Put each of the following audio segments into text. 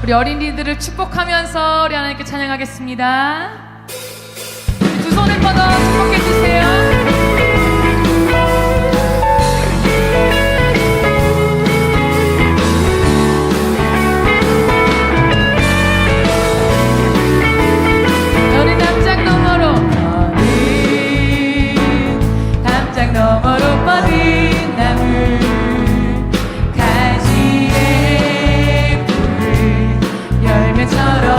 우리 어린이들을 축복하면서 우리 하나님께 찬양하겠습니다. 두 손을 뻗어 축복해 주세요. 너머로 뻗은 나무 가지에 푸른 열매처럼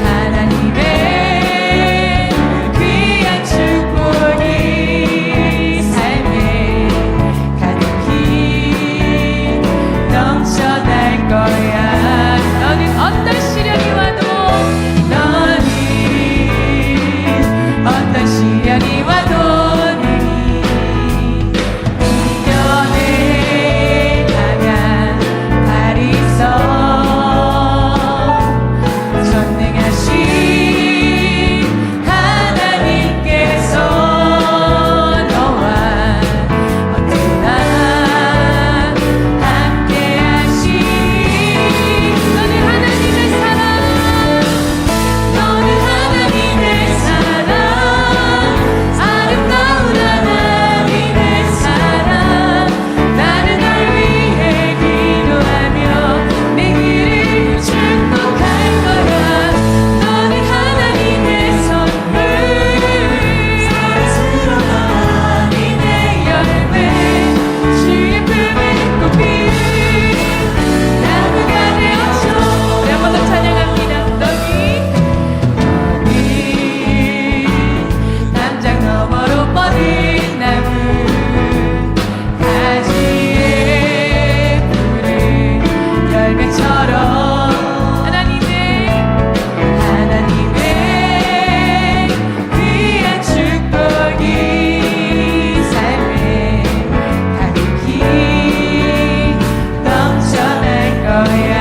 하나님의 귀한 축복이 삶에 가득히 넘쳐날 거야. 너는 어떤 시련이 와도 어떤 시련이 와도 이겨내 가면 발이 서 전능하신 하나님께서 너와 언제나 함께하시니 너는 하나님의 사랑 너는 하나님의 사랑 아름다운 하나님의 사랑 나는 널 위해 기도하며 내 길을 축복할 거야. 너는 하나님의 선물 사랑스러운 하나님의 열매 주의 품에 꼭 피운 나무가 되어줘. 우리 한 번 더 찬양합니다. 너희 담장 너머로 뻗은 나무 가지에 푸른 열매처럼 하나님의 귀한 축복이 삶에 가득히 넘쳐날 거야.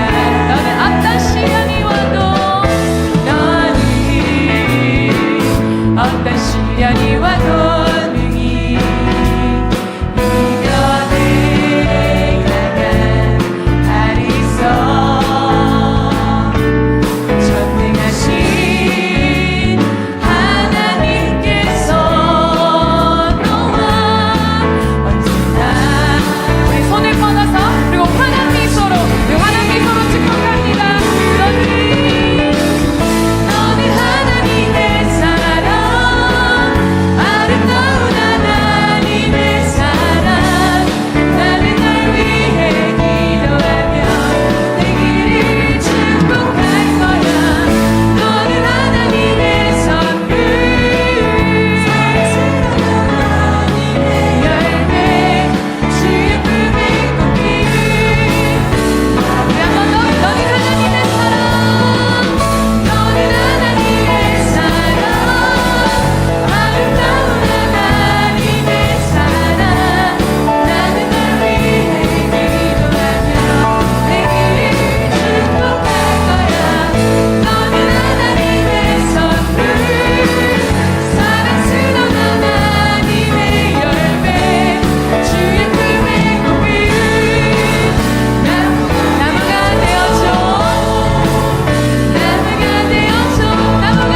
너는 어떤 시련이 와도 너는 어떤 시련이 와도 능히 이겨내 가면 발이 서 전능하신 하나님께서 너와 언제나 우리 손을 뻗어서 그리고 환한 미소로 축복합니다. 너는 하나님의 사랑 아름다운 하나님의 사랑 나는 널 위해 기도하며 내 길을 축복할 거야. 너는 하나님의 선물 사랑스러운 하나님의 열매 주의 품에 꼭 피운 우리 한번 더 너는 하나님의 사랑 너는 하나님의 사랑 아름다운 하나님의 사랑 나는 널 위해 기도하며 내 길을 축복할 거야. 너는 하나님의 선물 사랑스러운 하나님의 열매 주의 품에 꼭 피운 나무가 되어줘. 나무가 되어줘. 나무가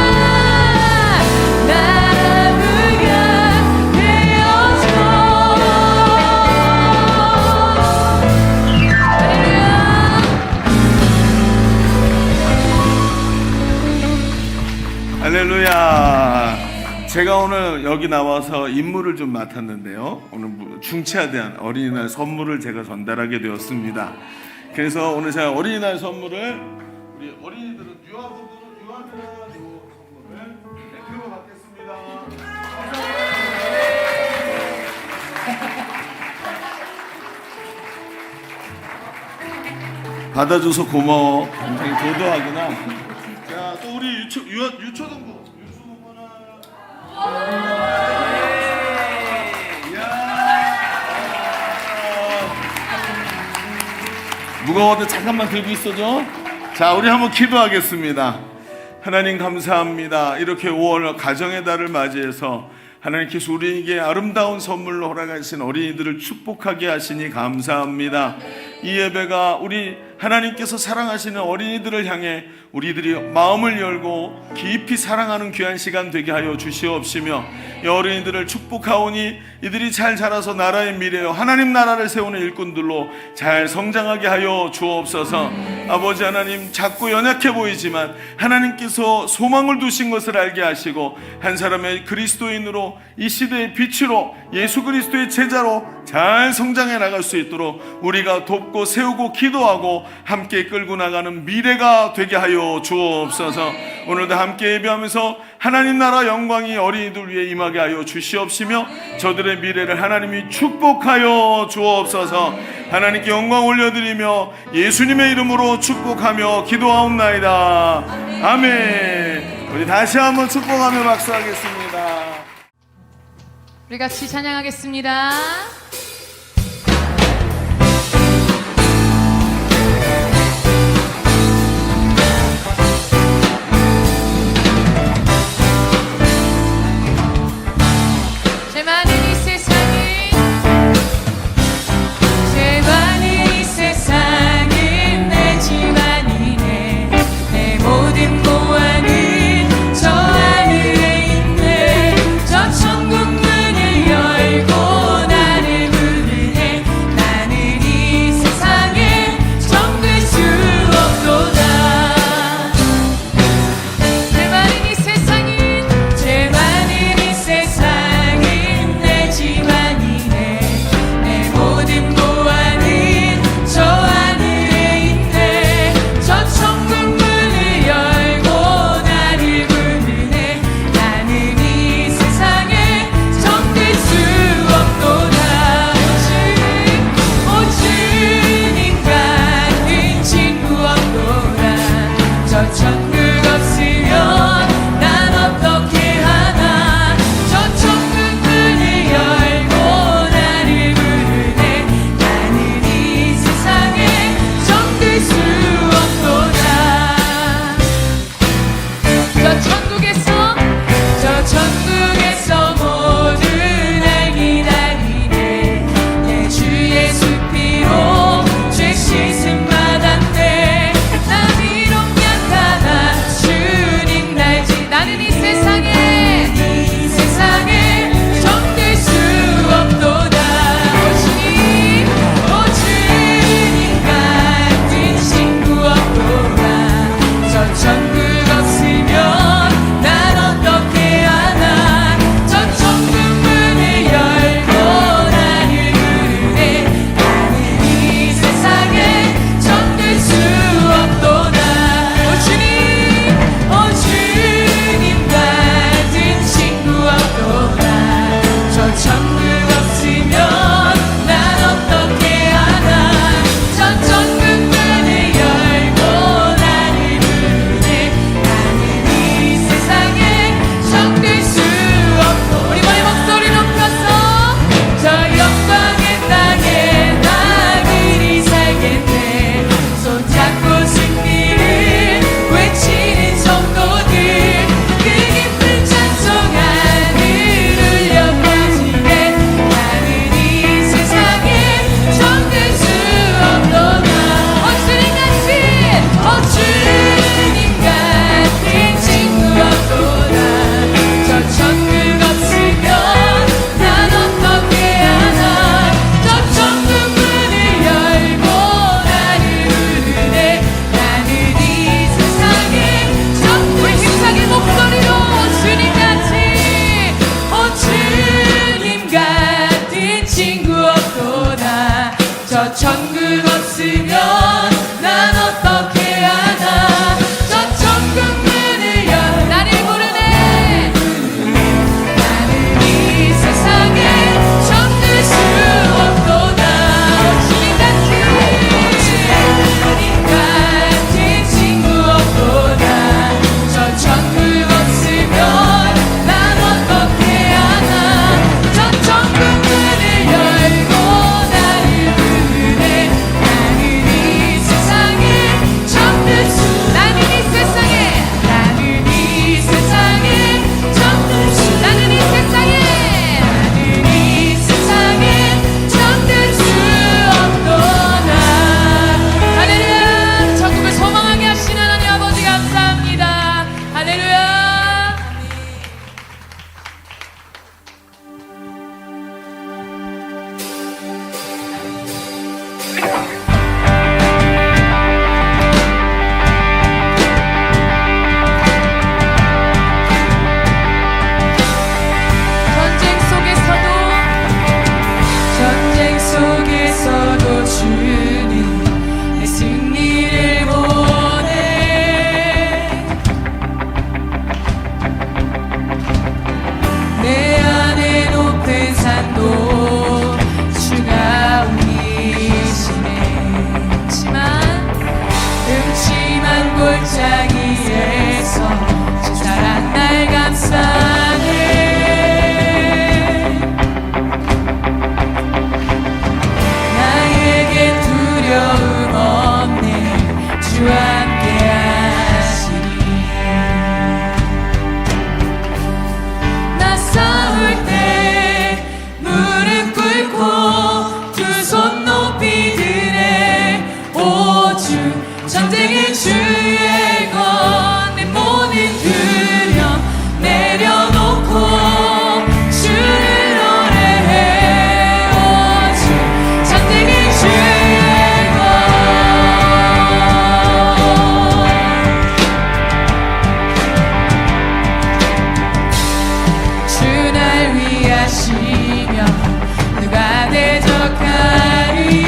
할렐루야. 제가 오늘 여기 나와서 임무를 좀 맡았는데요. 오늘 중차대한 어린이날 선물을 제가 전달하게 되었습니다. 그래서 오늘 제가 어린이날 선물을 우리 어린이들은 유아분들은 선물을 대표로 받겠습니다. 받아줘서 고마워. 굉장히 도도하구나. 자, 또 우리 유초등부. 무거워도 잠깐만 들고 있어줘. 자, 우리 한번 기도하겠습니다. 하나님 감사합니다. 이렇게 5월 가정의 달을 맞이해서 하나님께서 우리에게 아름다운 선물로 허락하신 어린이들을 축복하게 하시니 감사합니다. 이 예배가 우리 하나님께서 사랑하시는 어린이들을 향해 우리들이 마음을 열고 깊이 사랑하는 귀한 시간 되게 하여 주시옵시며, 이 어린이들을 축복하오니 이들이 잘 자라서 나라의 미래요 하나님 나라를 세우는 일꾼들로 잘 성장하게 하여 주옵소서. 아버지 하나님, 작고 연약해 보이지만 하나님께서 소망을 두신 것을 알게 하시고 한 사람의 그리스도인으로 이 시대의 빛으로 예수 그리스도의 제자로 잘 성장해 나갈 수 있도록 우리가 돕고 세우고 기도하고 함께 끌고 나가는 미래가 되게 하여 주옵소서. 오늘도 함께 예배하면서 하나님 나라 영광이 어린이들 위해 임하게 하여 주시옵시며 저들의 미래를 하나님이 축복하여 주옵소서. 하나님께 영광 올려드리며 예수님의 이름으로 축복하며 기도하옵나이다. 아멘. 우리 다시 한번 축복하며 박수하겠습니다. 우리 같이 찬양하겠습니다. 제 많은 이 세상은 내 집안이네. 내 모든 보안은 저 하늘에 있네. 저 천국 문을 열고 나를 주시며 누가 대적하리.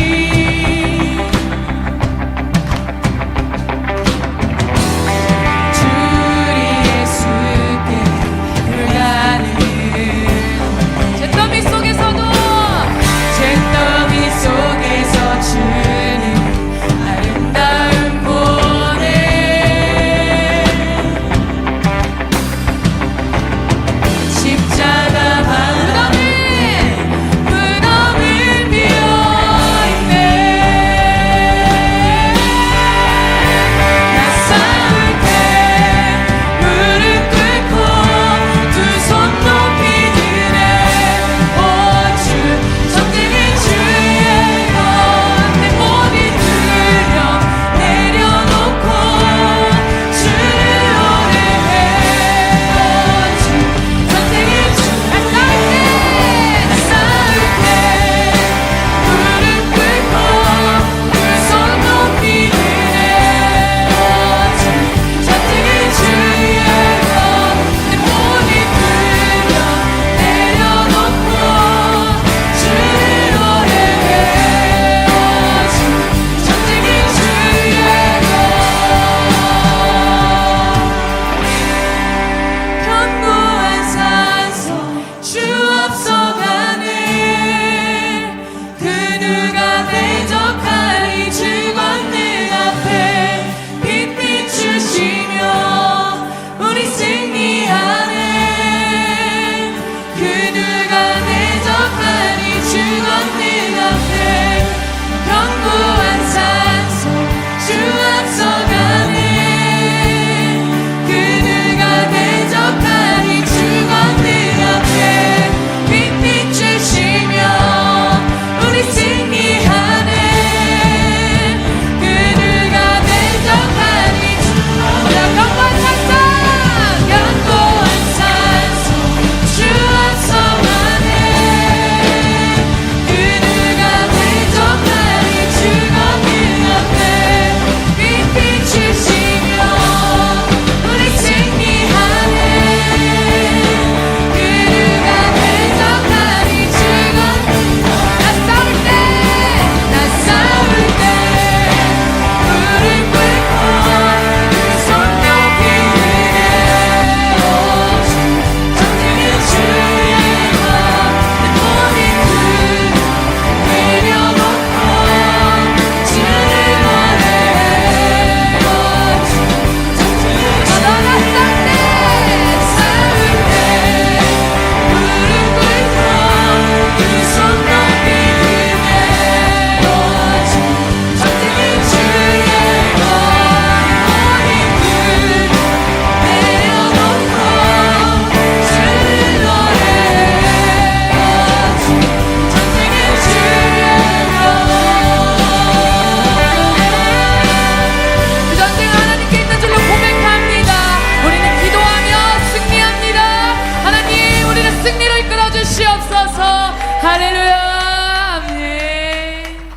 할렐루야. 아멘.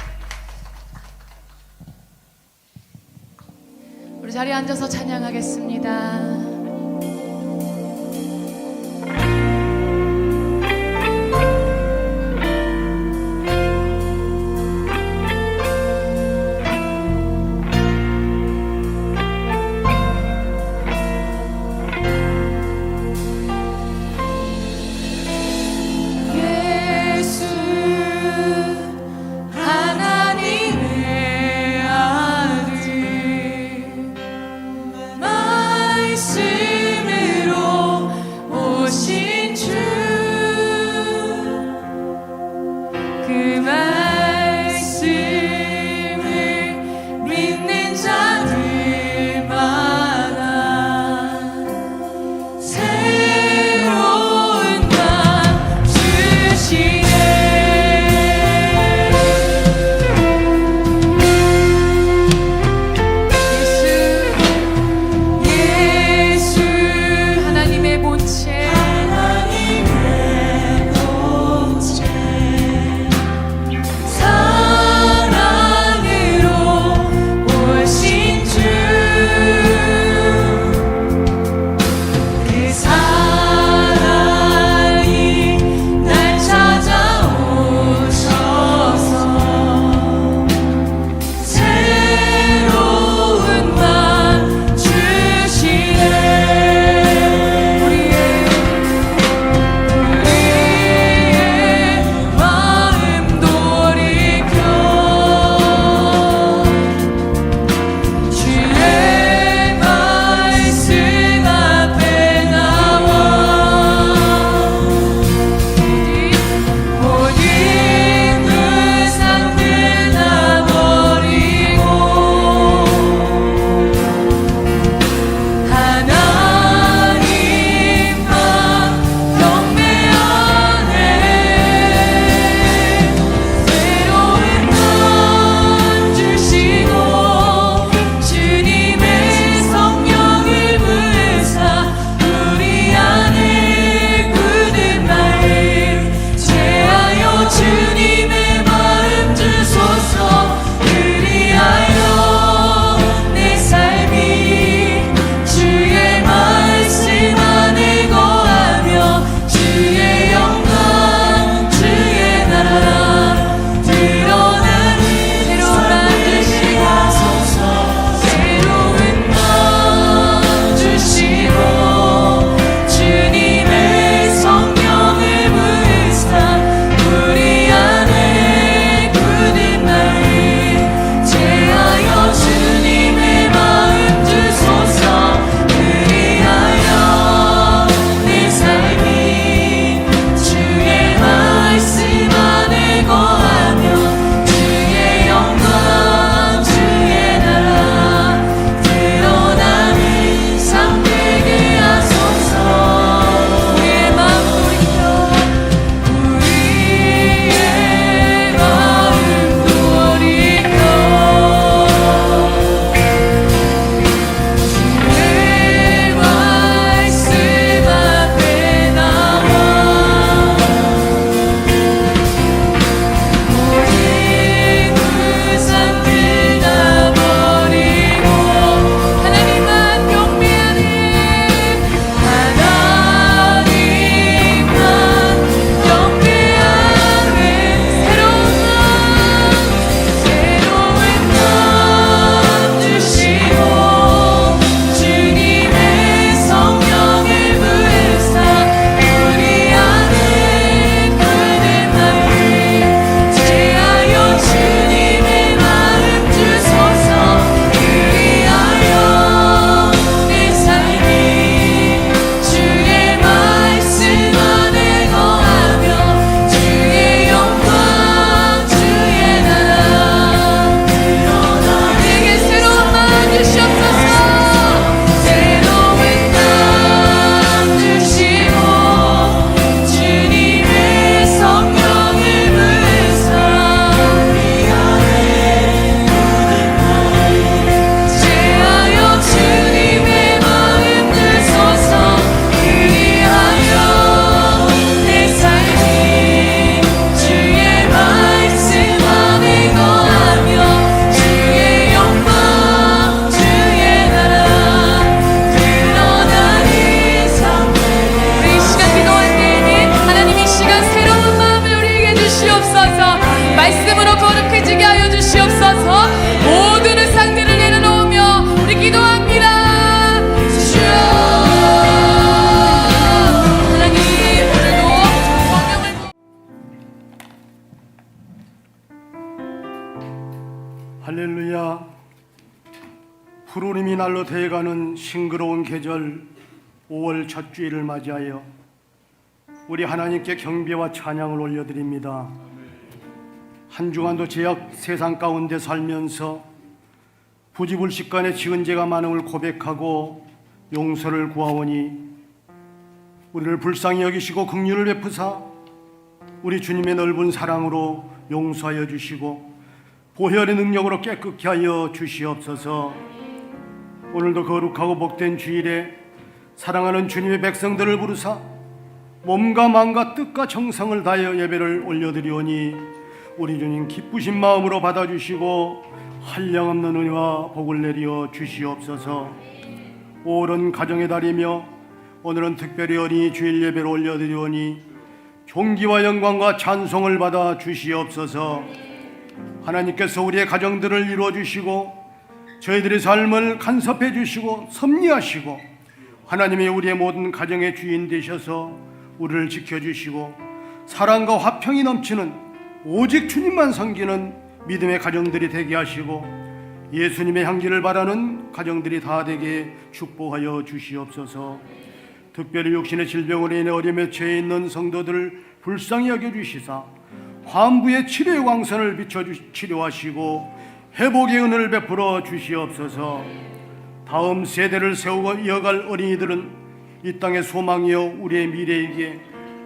우리 자리에 앉아서 찬양하겠습니다. 하나님의 아들 날로 되어가는 싱그러운 계절 5월 첫 주일을 맞이하여 우리 하나님께 경배와 찬양을 올려드립니다. 한 주간도 죄악 세상 가운데 살면서 부지불식간에 지은 죄가 많음을 고백하고 용서를 구하오니 우리를 불쌍히 여기시고 긍휼을 베푸사 우리 주님의 넓은 사랑으로 용서하여 주시고 보혈의 능력으로 깨끗게 하여 주시옵소서. 오늘도 거룩하고 복된 주일에 사랑하는 주님의 백성들을 부르사 몸과 마음과 뜻과 정성을 다하여 예배를 올려드리오니 우리 주님 기쁘신 마음으로 받아주시고 한량없는 은혜와 복을 내려 주시옵소서. 5월은 가정의 달이며 오늘은 특별히 어린이 주일 예배를 올려드리오니 존귀와 영광과 찬송을 받아 주시옵소서. 하나님께서 우리의 가정들을 이루어 주시고 저희들의 삶을 간섭해 주시고 섭리하시고 하나님이 우리의 모든 가정의 주인 되셔서 우리를 지켜주시고 사랑과 화평이 넘치는 오직 주님만 섬기는 믿음의 가정들이 되게 하시고 예수님의 향기를 바라는 가정들이 다 되게 축복하여 주시옵소서. 특별히 육신의 질병으로 인해 어려움에 처해 있는 성도들을 불쌍히 여겨주시사 환부의 치료의 광선을 비춰 치료하시고 회복의 은혜를 베풀어 주시옵소서. 다음 세대를 세우고 이어갈 어린이들은 이 땅의 소망이여 우리의 미래이기에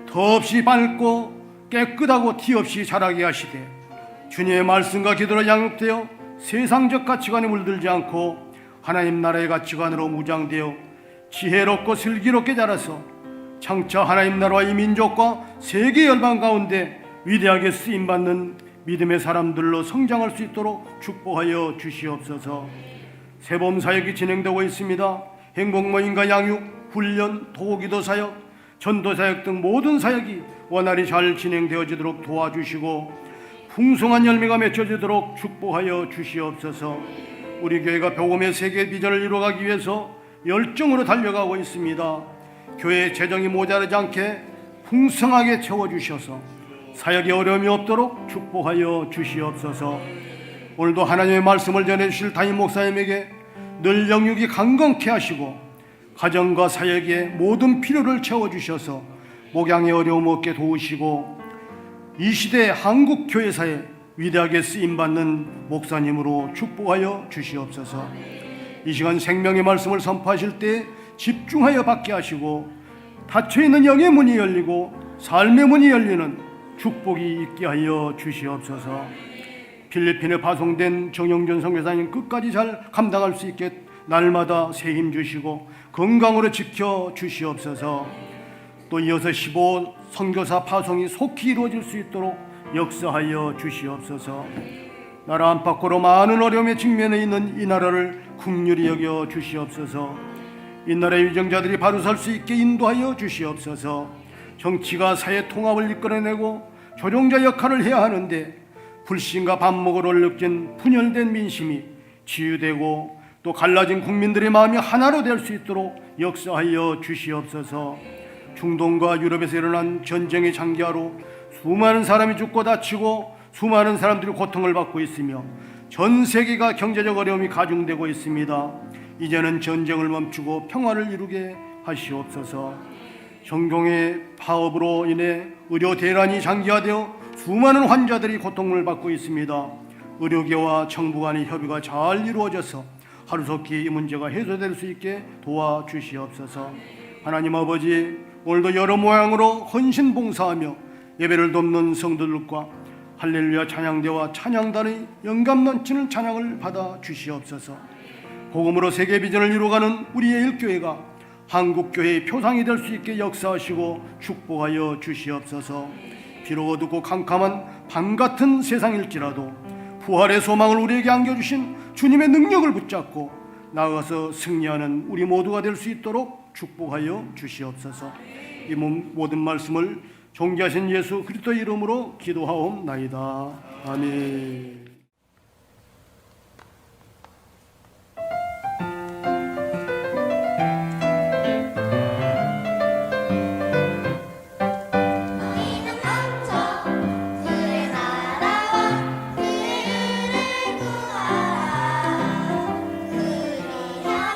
더없이 밝고 깨끗하고 티없이 자라게 하시되 주님의 말씀과 기도로 양육되어 세상적 가치관에 물들지 않고 하나님 나라의 가치관으로 무장되어 지혜롭고 슬기롭게 자라서 장차 하나님 나라와 이 민족과 세계 열방 가운데 위대하게 쓰임받는 믿음의 사람들로 성장할 수 있도록 축복하여 주시옵소서. 세범 사역이 진행되고 있습니다. 행복모임과 양육, 훈련, 도기도 사역, 전도 사역 등 모든 사역이 원활히 잘 진행되어지도록 도와주시고 풍성한 열매가 맺혀지도록 축복하여 주시옵소서. 우리 교회가 복음의 세계 비전을 이루어가기 위해서 열정으로 달려가고 있습니다. 교회 재정이 모자라지 않게 풍성하게 채워주셔서 사역에 어려움이 없도록 축복하여 주시옵소서. 오늘도 하나님의 말씀을 전해주실 담임 목사님에게 늘 영육이 강건케 하시고 가정과 사역의 모든 필요를 채워주셔서 목양의 어려움 없게 도우시고 이 시대 한국 교회사에 위대하게 쓰임받는 목사님으로 축복하여 주시옵소서. 이 시간 생명의 말씀을 선포하실 때 집중하여 받게 하시고 닫혀있는 영의 문이 열리고 삶의 문이 열리는 축복이 있게 하여 주시옵소서. 필리핀에 파송된 정영준 선교사님 끝까지 잘 감당할 수 있게 날마다 새 힘 주시고 건강으로 지켜 주시옵소서. 또 이어서 15 선교사 파송이 속히 이루어질 수 있도록 역사하여 주시옵소서. 나라 안팎으로 많은 어려움에 직면해 있는 이 나라를 긍휼히 여겨 주시옵소서. 이 나라의 위정자들이 바로 설 수 있게 인도하여 주시옵소서. 정치가 사회 통합을 이끌어내고 조종자 역할을 해야 하는데 불신과 반목으로 느낀 분열된 민심이 치유되고 또 갈라진 국민들의 마음이 하나로 될 수 있도록 역사하여 주시옵소서. 중동과 유럽에서 일어난 전쟁의 장기화로 수많은 사람이 죽고 다치고 수많은 사람들이 고통을 받고 있으며 전 세계가 경제적 어려움이 가중되고 있습니다. 이제는 전쟁을 멈추고 평화를 이루게 하시옵소서. 정경의 파업으로 인해 의료 대란이 장기화되어 수많은 환자들이 고통을 받고 있습니다. 의료계와 정부 간의 협의가 잘 이루어져서 하루속히 이 문제가 해소될 수 있게 도와주시옵소서. 하나님 아버지, 오늘도 여러 모양으로 헌신 봉사하며 예배를 돕는 성도들과 할렐루야 찬양대와 찬양단의 영감 넘치는 찬양을 받아 주시옵소서. 복음으로 세계 비전을 이루어가는 우리의 일교회가 한국교회의 표상이 될 수 있게 역사하시고 축복하여 주시옵소서. 비록 어둡고 캄캄한 밤같은 세상일지라도 부활의 소망을 우리에게 안겨주신 주님의 능력을 붙잡고 나아가서 승리하는 우리 모두가 될 수 있도록 축복하여 주시옵소서. 이 모든 말씀을 존귀하신 예수 그리스도 이름으로 기도하옵나이다. 아멘. 그의 나라와 그의 의를 구하라. 그리하면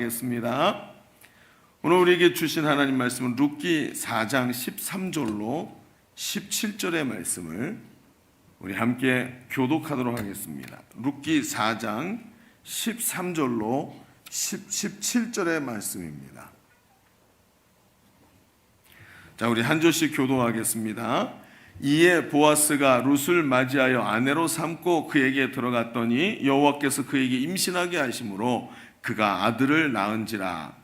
기도하겠습니다. 오늘 우리에게 주신 하나님 말씀은 룻기 4장 13절로 17절의 말씀을 우리 함께 교독하도록 하겠습니다. 룻기 4장 13절로 17절의 말씀입니다. 자, 우리 한 절씩 교독하겠습니다. 이에 보아스가 룻을 맞이하여 아내로 삼고 그에게 들어갔더니 여호와께서 그에게 임신하게 하심으로 그가 아들을 낳은지라.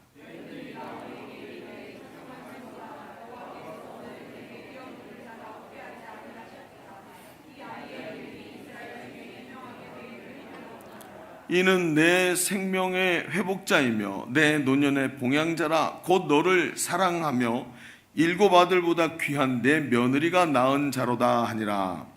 이는 내 생명의 회복자이며 내 노년의 봉양자라. 곧 너를 사랑하며 7 아들보다 귀한 내 며느리가 낳은 자로다 하니라.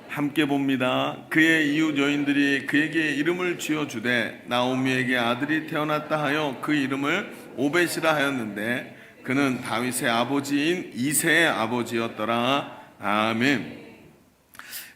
함께 봅니다. 그의 이웃 여인들이 그에게 이름을 지어주되 나오미에게 아들이 태어났다 하여 그 이름을 오벳이라 하였는데 그는 다윗의 아버지인 이새의 아버지였더라. 아멘.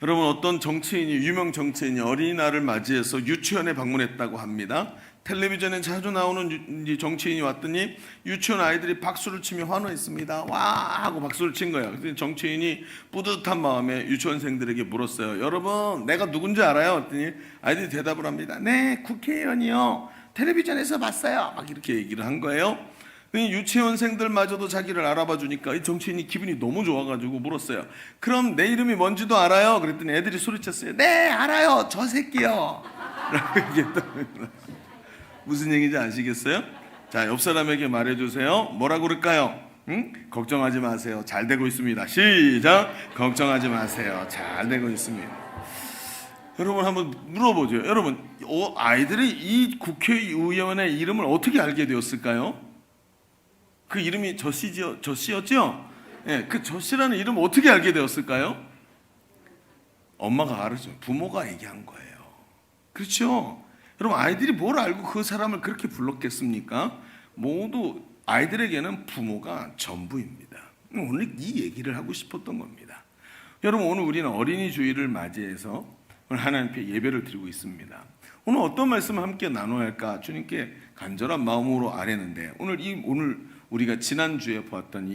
여러분, 어떤 정치인이, 유명 정치인이 어린이날을 맞이해서 유치원에 방문했다고 합니다. 텔레비전에 자주 나오는 정치인이 왔더니 유치원 아이들이 박수를 치며 환호했습니다. 와 하고 박수를 친 거예요. 그래서 정치인이 뿌듯한 마음에 유치원생들에게 물었어요. 여러분, 내가 누군지 알아요? 그랬더니 아이들이 대답을 합니다. 네, 국회의원이요. 텔레비전에서 봤어요. 막 이렇게 얘기를 한 거예요. 유치원생들마저도 자기를 알아봐 주니까 이 정치인이 기분이 너무 좋아가지고 물었어요. 그럼 내 이름이 뭔지도 알아요? 그랬더니 애들이 소리쳤어요. 네, 알아요. 저 새끼요. 라고 얘기했답니다. 무슨 얘기인지 아시겠어요? 자, 옆 사람에게 말해주세요. 뭐라고 그럴까요? 걱정하지 마세요. 잘 되고 있습니다. 시작. 걱정하지 마세요. 잘 되고 있습니다. 여러분, 한번 물어보죠. 여러분, 아이들이 이 국회의원의 이름을 어떻게 알게 되었을까요? 그 이름이 저씨였죠? 예, 그 저씨라는 이름 어떻게 알게 되었을까요? 엄마가 알았죠. 부모가 얘기한 거예요. 그렇죠? 여러분, 아이들이 뭘 알고 그 사람을 그렇게 불렀겠습니까? 모두 아이들에게는 부모가 전부입니다. 오늘 이 얘기를 하고 싶었던 겁니다. 여러분, 오늘 우리는 어린이 주일을 맞이해서 오늘 하나님께 예배를 드리고 있습니다. 오늘 어떤 말씀을 함께 나눠야 할까 주님께 간절한 마음으로 아뢰는데, 오늘 우리가 지난주에 보았던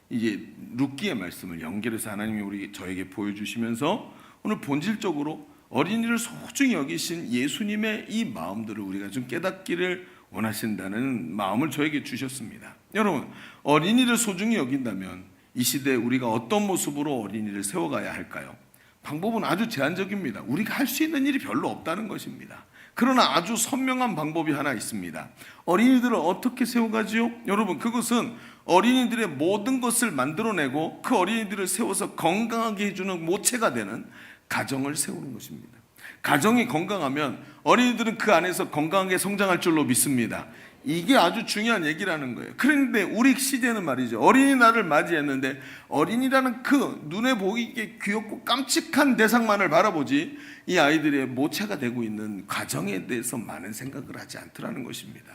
이게 룻기의 말씀을 연결해서 하나님이 저에게 보여주시면서 오늘 본질적으로 어린이를 소중히 여기신 예수님의 이 마음들을 우리가 좀 깨닫기를 원하신다는 마음을 저에게 주셨습니다. 여러분, 어린이를 소중히 여긴다면 이 시대에 우리가 어떤 모습으로 어린이를 세워가야 할까요? 방법은 아주 제한적입니다. 우리가 할 수 있는 일이 별로 없다는 것입니다. 그러나 아주 선명한 방법이 하나 있습니다. 어린이들을 어떻게 세워가지요? 여러분, 그것은 어린이들의 모든 것을 만들어내고 그 어린이들을 세워서 건강하게 해주는 모체가 되는 가정을 세우는 것입니다. 가정이 건강하면 어린이들은 그 안에서 건강하게 성장할 줄로 믿습니다. 이게 아주 중요한 얘기라는 거예요. 그런데 우리 시대는 말이죠, 어린이날을 맞이했는데 어린이라는 그 눈에 보이게 귀엽고 깜찍한 대상만을 바라보지 이 아이들의 모체가 되고 있는 가정에 대해서 많은 생각을 하지 않더라는 것입니다.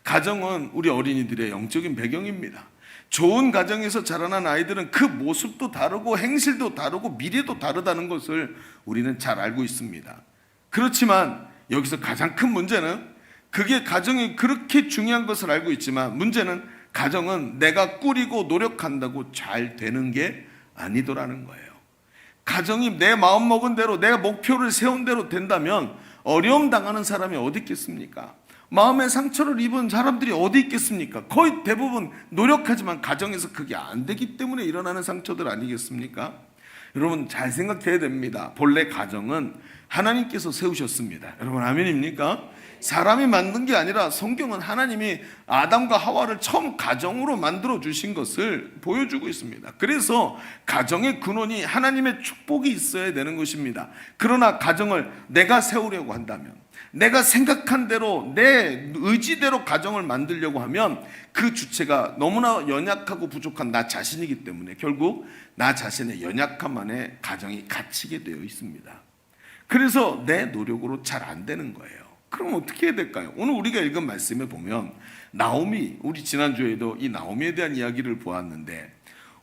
가정은 우리 어린이들의 영적인 배경입니다. 좋은 가정에서 자라난 아이들은 그 모습도 다르고 행실도 다르고 미래도 다르다는 것을 우리는 잘 알고 있습니다. 그렇지만 여기서 가장 큰 문제는, 그게 가정이 그렇게 중요한 것을 알고 있지만 문제는 가정은 내가 꾸리고 노력한다고 잘 되는 게 아니더라는 거예요. 가정이 내 마음먹은 대로, 내가 목표를 세운 대로 된다면 어려움 당하는 사람이 어디 있겠습니까? 마음의 상처를 입은 사람들이 어디 있겠습니까? 거의 대부분 노력하지만 가정에서 그게 안 되기 때문에 일어나는 상처들 아니겠습니까? 여러분, 잘 생각해야 됩니다. 본래 가정은 하나님께서 세우셨습니다. 여러분, 아멘입니까? 사람이 만든 게 아니라 성경은 하나님이 아담과 하와를 처음 가정으로 만들어 주신 것을 보여주고 있습니다. 그래서 가정의 근원이 하나님의 축복이 있어야 되는 것입니다. 그러나 가정을 내가 세우려고 한다면, 내가 생각한 대로 내 의지대로 가정을 만들려고 하면 그 주체가 너무나 연약하고 부족한 나 자신이기 때문에 결국 나 자신의 연약함 안에 가정이 갇히게 되어 있습니다. 그래서 내 노력으로 잘 안 되는 거예요. 그럼 어떻게 해야 될까요? 오늘 우리가 읽은 말씀에 보면 나오미, 우리 지난주에도 이 나오미에 대한 이야기를 보았는데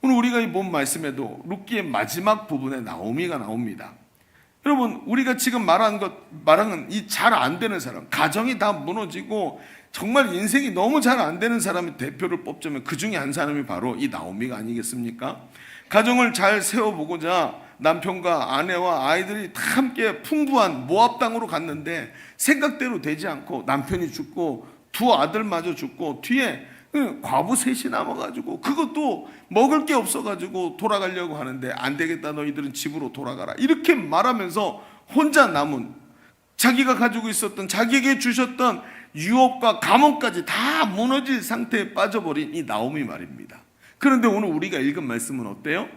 오늘 우리가 본 말씀에도 룻기의 마지막 부분에 나오미가 나옵니다. 여러분, 우리가 지금 말하는 이 잘 안 되는 사람, 가정이 다 무너지고 정말 인생이 너무 잘 안 되는 사람의 대표를 뽑자면 그 중에 한 사람이 바로 이 나오미가 아니겠습니까? 가정을 잘 세워보고자 남편과 아내와 아이들이 다 함께 풍부한 모압 땅으로 갔는데 생각대로 되지 않고 남편이 죽고 두 아들마저 죽고 뒤에 과부 셋이 남아가지고 그것도 먹을 게 없어가지고 돌아가려고 하는데 안 되겠다, 너희들은 집으로 돌아가라, 이렇게 말하면서 혼자 남은, 자기가 가지고 있었던, 자기에게 주셨던 유업과 감옥까지 다 무너질 상태에 빠져버린 이 나오미 말입니다. 그런데 오늘 우리가 읽은 말씀은 어때요?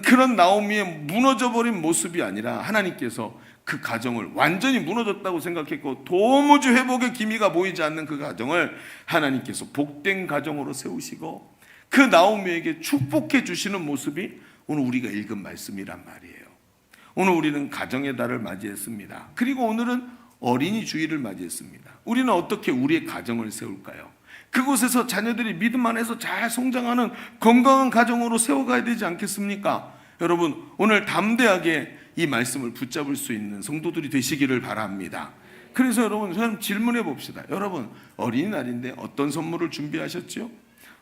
그런 나오미의 무너져버린 모습이 아니라 하나님께서 그 가정을 완전히 무너졌다고 생각했고 도무지 회복의 기미가 보이지 않는 그 가정을 하나님께서 복된 가정으로 세우시고 그 나오미에게 축복해 주시는 모습이 오늘 우리가 읽은 말씀이란 말이에요. 오늘 우리는 가정의 달을 맞이했습니다. 그리고 오늘은 어린이 주일을 맞이했습니다. 우리는 어떻게 우리의 가정을 세울까요? 그곳에서 자녀들이 믿음 안에서 잘 성장하는 건강한 가정으로 세워가야 되지 않겠습니까? 여러분, 오늘 담대하게 이 말씀을 붙잡을 수 있는 성도들이 되시기를 바랍니다. 그래서 여러분, 질문해 봅시다. 여러분, 어린이날인데 어떤 선물을 준비하셨죠?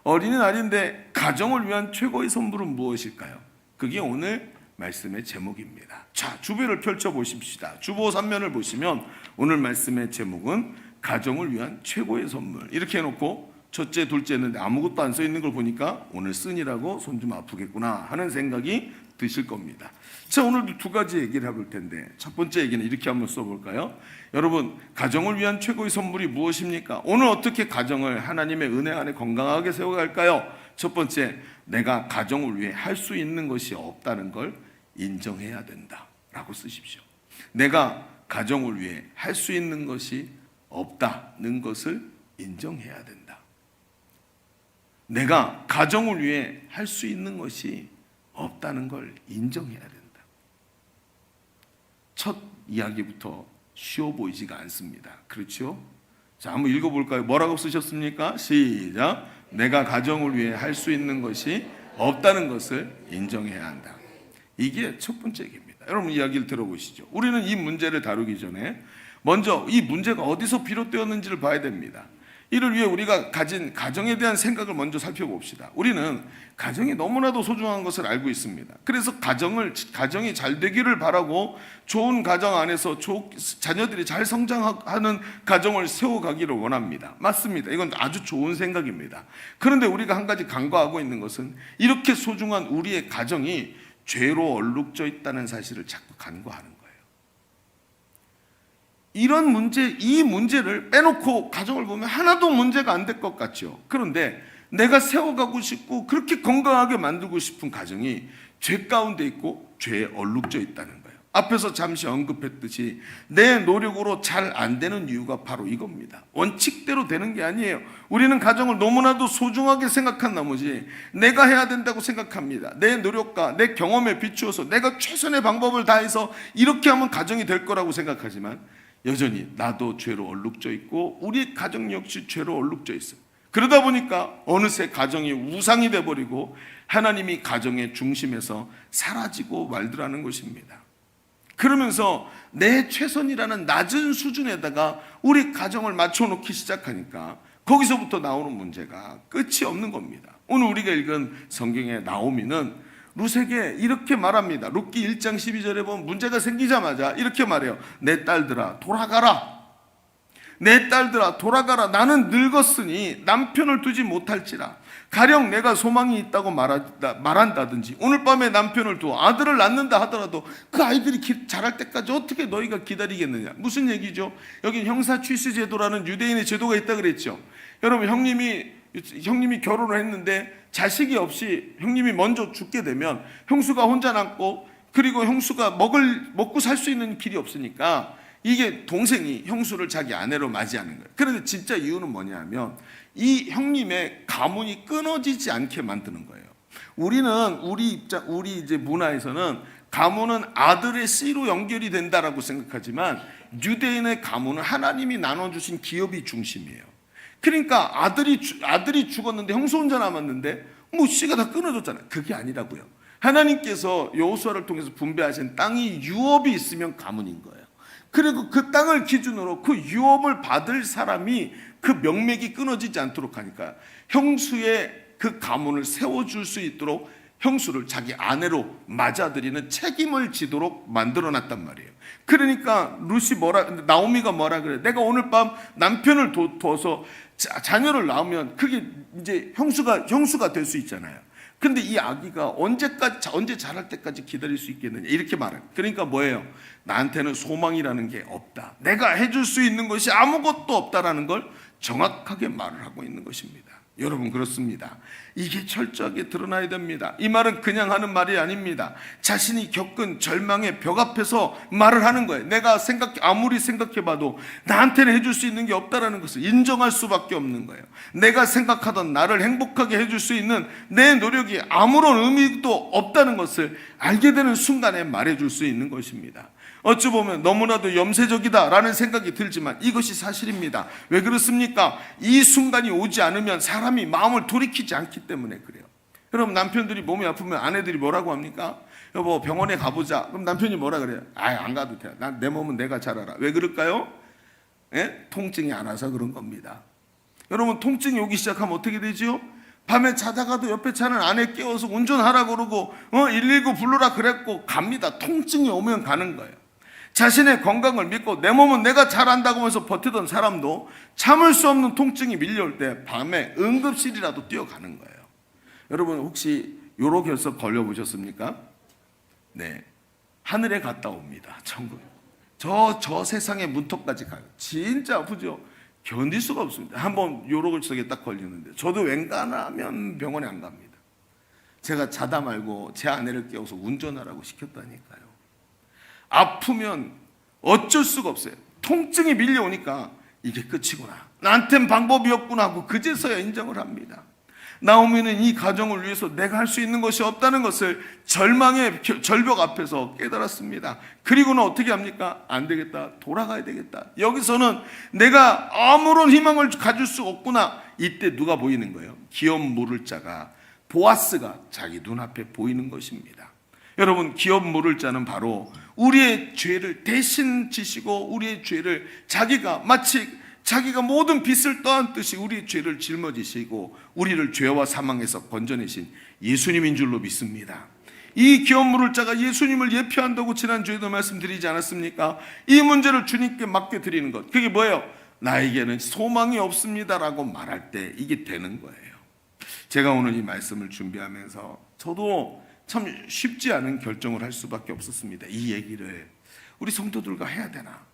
어린이날인데 가정을 위한 최고의 선물은 무엇일까요? 그게 오늘 말씀의 제목입니다. 자, 주배를 펼쳐 보십시다. 주보 3면을 보시면 오늘 말씀의 제목은 가정을 위한 최고의 선물, 이렇게 해놓고 첫째, 둘째 했는데 아무것도 안 써 있는 걸 보니까 오늘 쓴이라고 손 좀 아프겠구나 하는 생각이 드실 겁니다. 자, 오늘도 두 가지 얘기를 해볼 텐데 첫 번째 얘기는 이렇게 한번 써볼까요? 여러분, 가정을 위한 최고의 선물이 무엇입니까? 오늘 어떻게 가정을 하나님의 은혜 안에 건강하게 세워갈까요? 첫 번째, 내가 가정을 위해 할 수 있는 것이 없다는 걸 인정해야 된다 라고 쓰십시오. 내가 가정을 위해 할 수 있는 것이 없다는 것을 인정해야 된다. 내가 가정을 위해 할 수 있는 것이 없다는 걸 인정해야 된다. 첫 이야기부터 쉬워 보이지가 않습니다. 그렇죠? 자, 한번 읽어볼까요? 뭐라고 쓰셨습니까? 시작. 내가 가정을 위해 할 수 있는 것이 없다는 것을 인정해야 한다. 이게 첫 번째 얘기입니다. 여러분, 이야기를 들어보시죠. 우리는 이 문제를 다루기 전에 먼저 이 문제가 어디서 비롯되었는지를 봐야 됩니다. 이를 위해 우리가 가진 가정에 대한 생각을 먼저 살펴봅시다. 우리는 가정이 너무나도 소중한 것을 알고 있습니다. 그래서 가정이 잘 되기를 바라고 좋은 가정 안에서 자녀들이 잘 성장하는 가정을 세워가기를 원합니다. 맞습니다. 이건 아주 좋은 생각입니다. 그런데 우리가 한 가지 간과하고 있는 것은 이렇게 소중한 우리의 가정이 죄로 얼룩져 있다는 사실을 자꾸 간과하는 거예요. 이 문제를 빼놓고 가정을 보면 하나도 문제가 안 될 것 같죠. 그런데 내가 세워가고 싶고 그렇게 건강하게 만들고 싶은 가정이 죄 가운데 있고 죄에 얼룩져 있다는 거예요. 앞에서 잠시 언급했듯이 내 노력으로 잘 안 되는 이유가 바로 이겁니다. 원칙대로 되는 게 아니에요. 우리는 가정을 너무나도 소중하게 생각한 나머지 내가 해야 된다고 생각합니다. 내 노력과 내 경험에 비추어서 내가 최선의 방법을 다해서 이렇게 하면 가정이 될 거라고 생각하지만 여전히 나도 죄로 얼룩져 있고 우리 가정 역시 죄로 얼룩져 있어요. 그러다 보니까 어느새 가정이 우상이 돼버리고 하나님이 가정의 중심에서 사라지고 말더라는 것입니다. 그러면서 내 최선이라는 낮은 수준에다가 우리 가정을 맞춰놓기 시작하니까 거기서부터 나오는 문제가 끝이 없는 겁니다. 오늘 우리가 읽은 성경의 나오미는 룻에게 이렇게 말합니다. 룻기 1장 12절에 보면 문제가 생기자마자 이렇게 말해요. 내 딸들아 돌아가라. 내 딸들아 돌아가라. 나는 늙었으니 남편을 두지 못할지라. 가령 내가 소망이 있다고 말한다든지 오늘 밤에 남편을 두어 아들을 낳는다 하더라도 그 아이들이 자랄 때까지 어떻게 너희가 기다리겠느냐. 무슨 얘기죠? 여기 형사 취시 제도라는 유대인의 제도가 있다 그랬죠. 여러분, 형님이 결혼을 했는데 자식이 없이 형님이 먼저 죽게 되면 형수가 혼자 남고 그리고 형수가 먹고 살 수 있는 길이 없으니까 이게 동생이 형수를 자기 아내로 맞이하는 거예요. 그런데 진짜 이유는 뭐냐면 이 형님의 가문이 끊어지지 않게 만드는 거예요. 우리 이제 문화에서는 가문은 아들의 씨로 연결이 된다라고 생각하지만 유대인의 가문은 하나님이 나눠주신 기업이 중심이에요. 그러니까 아들이 죽었는데 형수 혼자 남았는데 뭐 씨가 다 끊어졌잖아요. 그게 아니라고요. 하나님께서 여호수아를 통해서 분배하신 땅이 유업이 있으면 가문인 거예요. 그리고 그 땅을 기준으로 그 유업을 받을 사람이 그 명맥이 끊어지지 않도록 하니까 형수의 그 가문을 세워줄 수 있도록 형수를 자기 아내로 맞아들이는 책임을 지도록 만들어놨단 말이에요. 그러니까 나오미가 뭐라 그래? 내가 오늘 밤 남편을 둬서 자녀를 낳으면 그게 이제 형수가 될 수 있잖아요. 근데 이 아기가 언제 자랄 때까지 기다릴 수 있겠느냐 이렇게 말해요. 그러니까 뭐예요? 나한테는 소망이라는 게 없다. 내가 해줄 수 있는 것이 아무것도 없다라는 걸 정확하게 말을 하고 있는 것입니다. 여러분 그렇습니다. 이게 철저하게 드러나야 됩니다. 이 말은 그냥 하는 말이 아닙니다. 자신이 겪은 절망의 벽 앞에서 말을 하는 거예요. 내가 아무리 생각해봐도 나한테는 해줄 수 있는 게 없다라는 것을 인정할 수밖에 없는 거예요. 내가 생각하던 나를 행복하게 해줄 수 있는 내 노력이 아무런 의미도 없다는 것을 알게 되는 순간에 말해줄 수 있는 것입니다. 어찌 보면 너무나도 염세적이다라는 생각이 들지만 이것이 사실입니다. 왜 그렇습니까? 이 순간이 오지 않으면 사람이 마음을 돌이키지 않기 때문에 그래요. 여러분 남편들이 몸이 아프면 아내들이 뭐라고 합니까? 여보 병원에 가보자. 그럼 남편이 뭐라 그래요? 안 가도 돼. 내 몸은 내가 잘 알아. 왜 그럴까요? 예? 통증이 안 와서 그런 겁니다. 여러분 통증이 오기 시작하면 어떻게 되지요? 밤에 자다가도 옆에 차는 아내 깨워서 운전하라 그러고 119 불러라 그랬고 갑니다. 통증이 오면 가는 거예요. 자신의 건강을 믿고 내 몸은 내가 잘한다고 하면서 버티던 사람도 참을 수 없는 통증이 밀려올 때 밤에 응급실이라도 뛰어가는 거예요. 여러분 혹시 요로 결석 걸려보셨습니까? 네, 하늘에 갔다 옵니다. 천국. 저 세상의 문턱까지 가요. 진짜 아프죠? 견딜 수가 없습니다. 한번 요로 결석에 딱 걸리는데 저도 웬간하면 병원에 안 갑니다. 제가 자다 말고 제 아내를 깨워서 운전하라고 시켰다니까요. 아프면 어쩔 수가 없어요. 통증이 밀려오니까 이게 끝이구나. 나한텐 방법이 없구나 하고 그제서야 인정을 합니다. 나오미는 이 가정을 위해서 내가 할 수 있는 것이 없다는 것을 절망의 절벽 앞에서 깨달았습니다. 그리고는 어떻게 합니까? 안 되겠다. 돌아가야 되겠다. 여기서는 내가 아무런 희망을 가질 수 없구나. 이때 누가 보이는 거예요? 기업 물을 자가 보아스가 자기 눈앞에 보이는 것입니다. 여러분 기업 물을 자는 바로 우리의 죄를 대신 지시고 우리의 죄를 마치 자기가 모든 빚을 떠안듯이 우리의 죄를 짊어지시고 우리를 죄와 사망에서 건져내신 예수님인 줄로 믿습니다. 이 기업 물을 자가 예수님을 예표한다고 지난주에도 말씀드리지 않았습니까? 이 문제를 주님께 맡겨드리는 것, 그게 뭐예요? 나에게는 소망이 없습니다라고 말할 때 이게 되는 거예요. 제가 오늘 이 말씀을 준비하면서 저도 참 쉽지 않은 결정을 할 수밖에 없었습니다. 이 얘기를 우리 성도들과 해야 되나?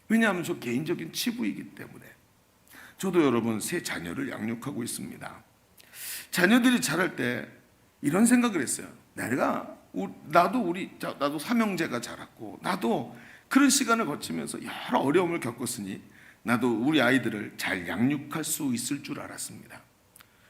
왜냐하면 저 개인적인 치부이기 때문에. 저도 여러분 세 자녀를 양육하고 있습니다. 자녀들이 자랄 때 이런 생각을 했어요. 나도 삼형제가 자랐고 나도 그런 시간을 거치면서 여러 어려움을 겪었으니 나도 우리 아이들을 잘 양육할 수 있을 줄 알았습니다.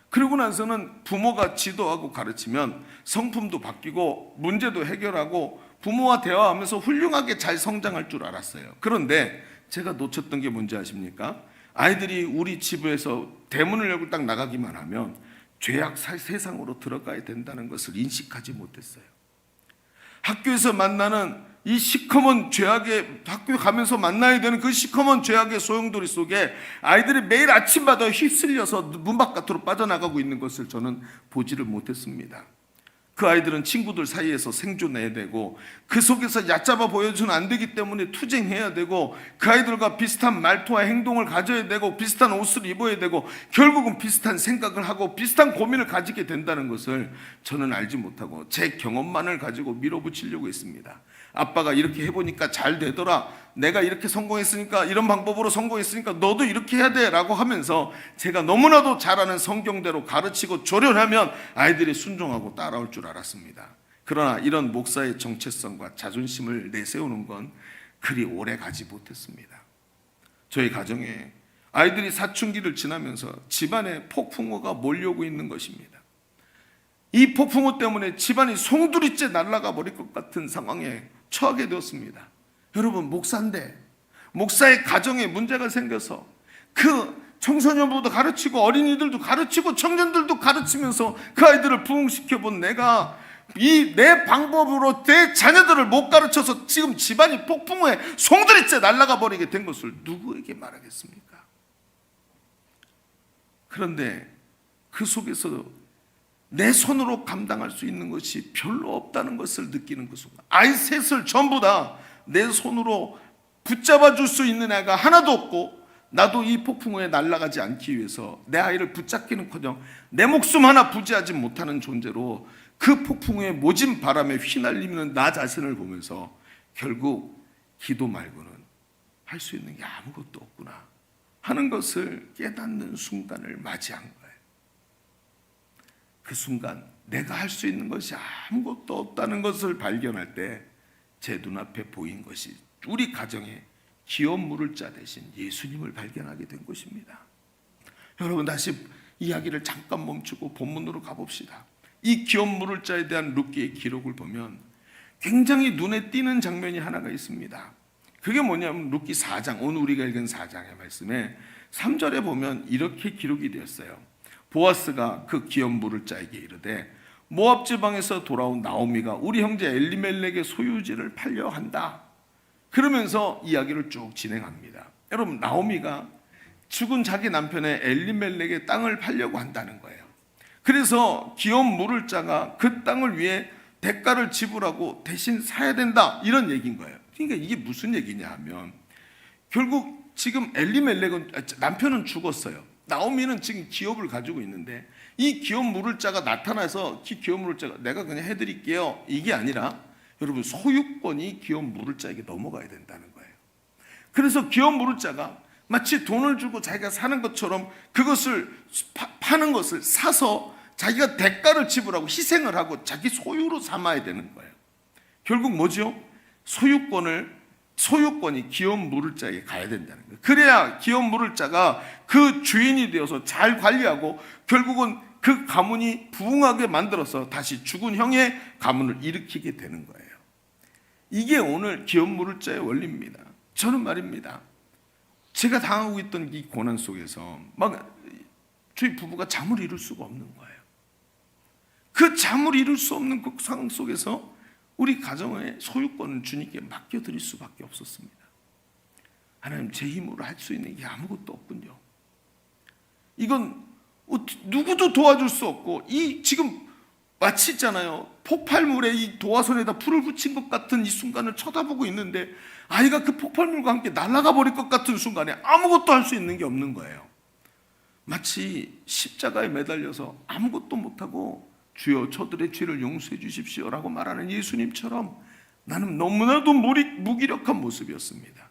그러고 나서는 부모가 지도하고 가르치면 성품도 바뀌고 문제도 해결하고 부모와 대화하면서 훌륭하게 잘 성장할 줄 알았어요. 그런데 제가 놓쳤던 게 뭔지 아십니까? 아이들이 우리 집에서 대문을 열고 딱 나가기만 하면 죄악 세상으로 들어가야 된다는 것을 인식하지 못했어요. 학교에서 만나는 이 시커먼 죄악의, 학교에 가면서 만나야 되는 그 시커먼 죄악의 소용돌이 속에 아이들이 매일 아침마다 휩쓸려서 문 바깥으로 빠져나가고 있는 것을 저는 보지를 못했습니다. 그 아이들은 친구들 사이에서 생존해야 되고 그 속에서 얕잡아 보여주면 안 되기 때문에 투쟁해야 되고 그 아이들과 비슷한 말투와 행동을 가져야 되고 비슷한 옷을 입어야 되고 결국은 비슷한 생각을 하고 비슷한 고민을 가지게 된다는 것을 저는 알지 못하고 제 경험만을 가지고 밀어붙이려고 했습니다. 아빠가 이렇게 해보니까 잘 되더라. 내가 이렇게 성공했으니까, 이런 방법으로 성공했으니까 너도 이렇게 해야 돼 라고 하면서 제가 너무나도 잘 아는 성경대로 가르치고 조련하면 아이들이 순종하고 따라올 줄 알았습니다. 그러나 이런 목사의 정체성과 자존심을 내세우는 건 그리 오래 가지 못했습니다. 저희 가정에 아이들이 사춘기를 지나면서 집안에 폭풍우가 몰려오고 있는 것입니다. 이 폭풍우 때문에 집안이 송두리째 날아가 버릴 것 같은 상황에 처하게 되었습니다. 여러분 목사인데 목사의 가정에 문제가 생겨서 그 청소년부도 가르치고 어린이들도 가르치고 청년들도 가르치면서 그 아이들을 부흥시켜본 내가 이 내 방법으로 내 자녀들을 못 가르쳐서 지금 집안이 폭풍우에 송두리째 날아가 버리게 된 것을 누구에게 말하겠습니까? 그런데 그 속에서 내 손으로 감당할 수 있는 것이 별로 없다는 것을 느끼는 그 순간, 아이 셋을 전부 다 내 손으로 붙잡아 줄 수 있는 애가 하나도 없고, 나도 이 폭풍우에 날아가지 않기 위해서 내 아이를 붙잡기는커녕 내 목숨 하나 부지하지 못하는 존재로 그 폭풍우에 모진 바람에 휘날리는 나 자신을 보면서 결국 기도 말고는 할 수 있는 게 아무것도 없구나 하는 것을 깨닫는 순간을 맞이한 거예요. 그 순간 내가 할 수 있는 것이 아무것도 없다는 것을 발견할 때 제 눈앞에 보인 것이 우리 가정에 기업 물을 자 대신 예수님을 발견하게 된 것입니다. 여러분, 다시 이야기를 잠깐 멈추고 본문으로 가봅시다. 이 기업 물을 자에 대한 룻기의 기록을 보면 굉장히 눈에 띄는 장면이 하나가 있습니다. 그게 뭐냐면 룻기 4장, 오늘 우리가 읽은 4장의 말씀에 3절에 보면 이렇게 기록이 되었어요. 보아스가 그 기업 물을 자에게 이르되 모압 지방에서 돌아온 나오미가 우리 형제 엘리멜렉의 소유지를 팔려 한다. 그러면서 이야기를 쭉 진행합니다. 여러분, 나오미가 죽은 자기 남편의 엘리멜렉의 땅을 팔려고 한다는 거예요. 그래서 기업 물을 자가 그 땅을 위해 대가를 지불하고 대신 사야 된다, 이런 얘기인 거예요. 그러니까 이게 무슨 얘기냐 하면 결국 지금 엘리멜렉은, 남편은 죽었어요. 나오미는 지금 기업을 가지고 있는데 이 기업 물을 자가 나타나서 기업 물을 자가 내가 그냥 해드릴게요, 이게 아니라 여러분, 소유권이 기업 물을 자에게 넘어가야 된다는 거예요. 그래서 기업 물을 자가 마치 돈을 주고 자기가 사는 것처럼 그것을 파는 것을 사서 자기가 대가를 지불하고 희생을 하고 자기 소유로 삼아야 되는 거예요. 결국 뭐죠? 소유권이 기업 물을 자에게 가야 된다는 거예요. 그래야 기업 물을 자가 그 주인이 되어서 잘 관리하고 결국은 그 가문이 부흥하게 만들어서 다시 죽은 형의 가문을 일으키게 되는 거예요. 이게 오늘 기업 물을 자의 원리입니다. 저는 말입니다, 제가 당하고 있던 이 고난 속에서 막 저희 부부가 잠을 이룰 수가 없는 거예요. 그 잠을 이룰 수 없는 그 상황 속에서 우리 가정의 소유권을 주님께 맡겨드릴 수밖에 없었습니다. 하나님, 제 힘으로 할 수 있는 게 아무것도 없군요. 이건 누구도 도와줄 수 없고, 이 지금 마치 있잖아요, 폭발물에 이 도화선에다 불을 붙인 것 같은 이 순간을 쳐다보고 있는데 아이가 그 폭발물과 함께 날아가 버릴 것 같은 순간에 아무것도 할 수 있는 게 없는 거예요. 마치 십자가에 매달려서 아무것도 못하고 주여 저들의 죄를 용서해 주십시오라고 말하는 예수님처럼 나는 너무나도 무기력한 모습이었습니다.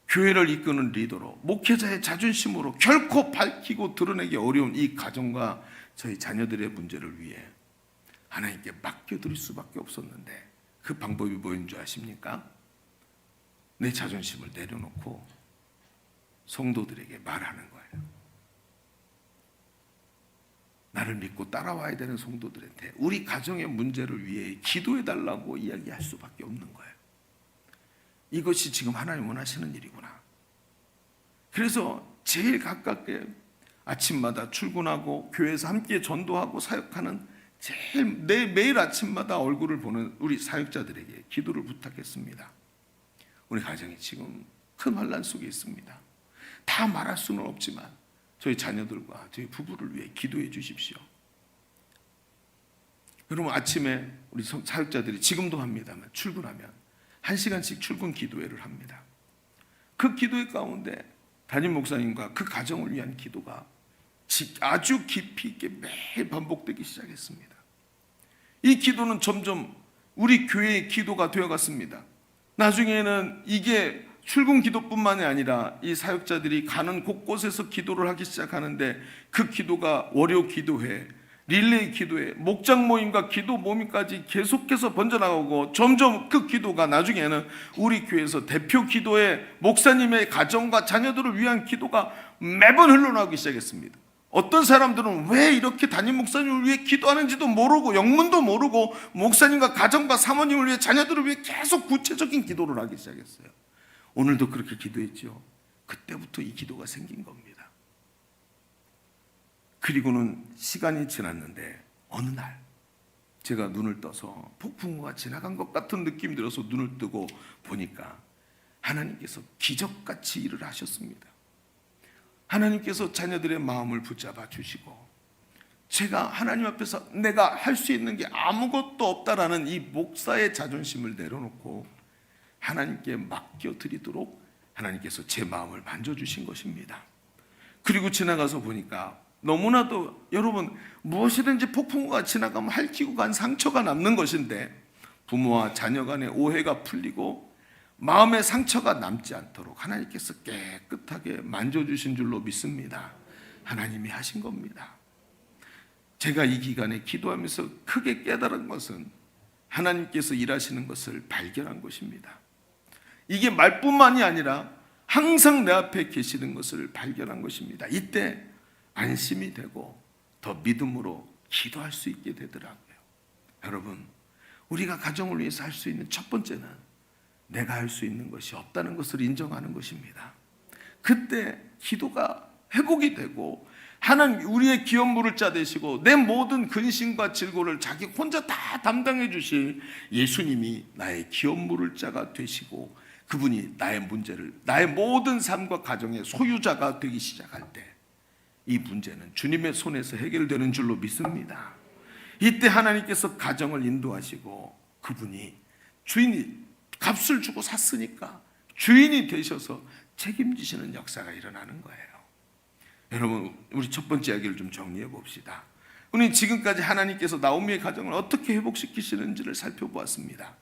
교회를 이끄는 리더로 목회자의 자존심으로 결코 밝히고 드러내기 어려운 이 가정과 저희 자녀들의 문제를 위해 하나님께 맡겨드릴 수밖에 없었는데 그 방법이 뭐인 줄 아십니까? 내 자존심을 내려놓고 성도들에게 말하는 거예요. 나를 믿고 따라와야 되는 성도들한테 우리 가정의 문제를 위해 기도해달라고 이야기할 수밖에 없는 거예요. 이것이 지금 하나님 원하시는 일이구나. 그래서 제일 가깝게 아침마다 출근하고 교회에서 함께 전도하고 사역하는 매일 아침마다 얼굴을 보는 우리 사역자들에게 기도를 부탁했습니다. 우리 가정이 지금 큰 환난 속에 있습니다. 다 말할 수는 없지만 저희 자녀들과 저희 부부를 위해 기도해 주십시오. 여러분, 아침에 우리 사역자들이 지금도 합니다만 출근하면 1시간씩 출근 기도회를 합니다. 그 기도회 가운데 담임 목사님과 그 가정을 위한 기도가 아주 깊이 있게 매일 반복되기 시작했습니다. 이 기도는 점점 우리 교회의 기도가 되어갔습니다. 나중에는 이게 출근 기도뿐만이 아니라 이 사역자들이 가는 곳곳에서 기도를 하기 시작하는데 그 기도가 월요 기도회, 릴레이 기도회, 목장 모임과 기도 모임까지 계속해서 번져나가고 점점 그 기도가 나중에는 우리 교회에서 대표 기도회, 목사님의 가정과 자녀들을 위한 기도가 매번 흘러나오기 시작했습니다. 어떤 사람들은 왜 이렇게 담임 목사님을 위해 기도하는지도 모르고 영문도 모르고 목사님과 가정과 사모님을 위해 자녀들을 위해 계속 구체적인 기도를 하기 시작했어요. 오늘도 그렇게 기도했죠. 그때부터 이 기도가 생긴 겁니다. 그리고는 시간이 지났는데 어느 날 제가 눈을 떠서 폭풍우가 지나간 것 같은 느낌이 들어서 눈을 뜨고 보니까 하나님께서 기적같이 일을 하셨습니다. 하나님께서 자녀들의 마음을 붙잡아 주시고, 제가 하나님 앞에서 내가 할 수 있는 게 아무것도 없다라는 이 목사의 자존심을 내려놓고 하나님께 맡겨드리도록 하나님께서 제 마음을 만져주신 것입니다. 그리고 지나가서 보니까 너무나도, 여러분, 무엇이든지 폭풍우가 지나가면 핥히고 간 상처가 남는 것인데, 부모와 자녀 간의 오해가 풀리고 마음의 상처가 남지 않도록 하나님께서 깨끗하게 만져주신 줄로 믿습니다. 하나님이 하신 겁니다. 제가 이 기간에 기도하면서 크게 깨달은 것은 하나님께서 일하시는 것을 발견한 것입니다. 이게 말뿐만이 아니라 항상 내 앞에 계시는 것을 발견한 것입니다. 이때 안심이 되고 더 믿음으로 기도할 수 있게 되더라고요. 여러분, 우리가 가정을 위해서 할 수 있는 첫 번째는 내가 할 수 있는 것이 없다는 것을 인정하는 것입니다. 그때 기도가 회복이 되고 하나님 우리의 기업물을 짜 되시고 내 모든 근심과 질고를 자기 혼자 다 담당해 주실 예수님이 나의 기업물을 자가 되시고, 그분이 나의 문제를, 나의 모든 삶과 가정의 소유자가 되기 시작할 때 이 문제는 주님의 손에서 해결되는 줄로 믿습니다. 이때 하나님께서 가정을 인도하시고, 그분이 주인이 값을 주고 샀으니까 주인이 되셔서 책임지시는 역사가 일어나는 거예요. 여러분, 우리 첫 번째 이야기를 좀 정리해 봅시다. 우리 지금까지 하나님께서 나오미의 가정을 어떻게 회복시키시는지를 살펴보았습니다.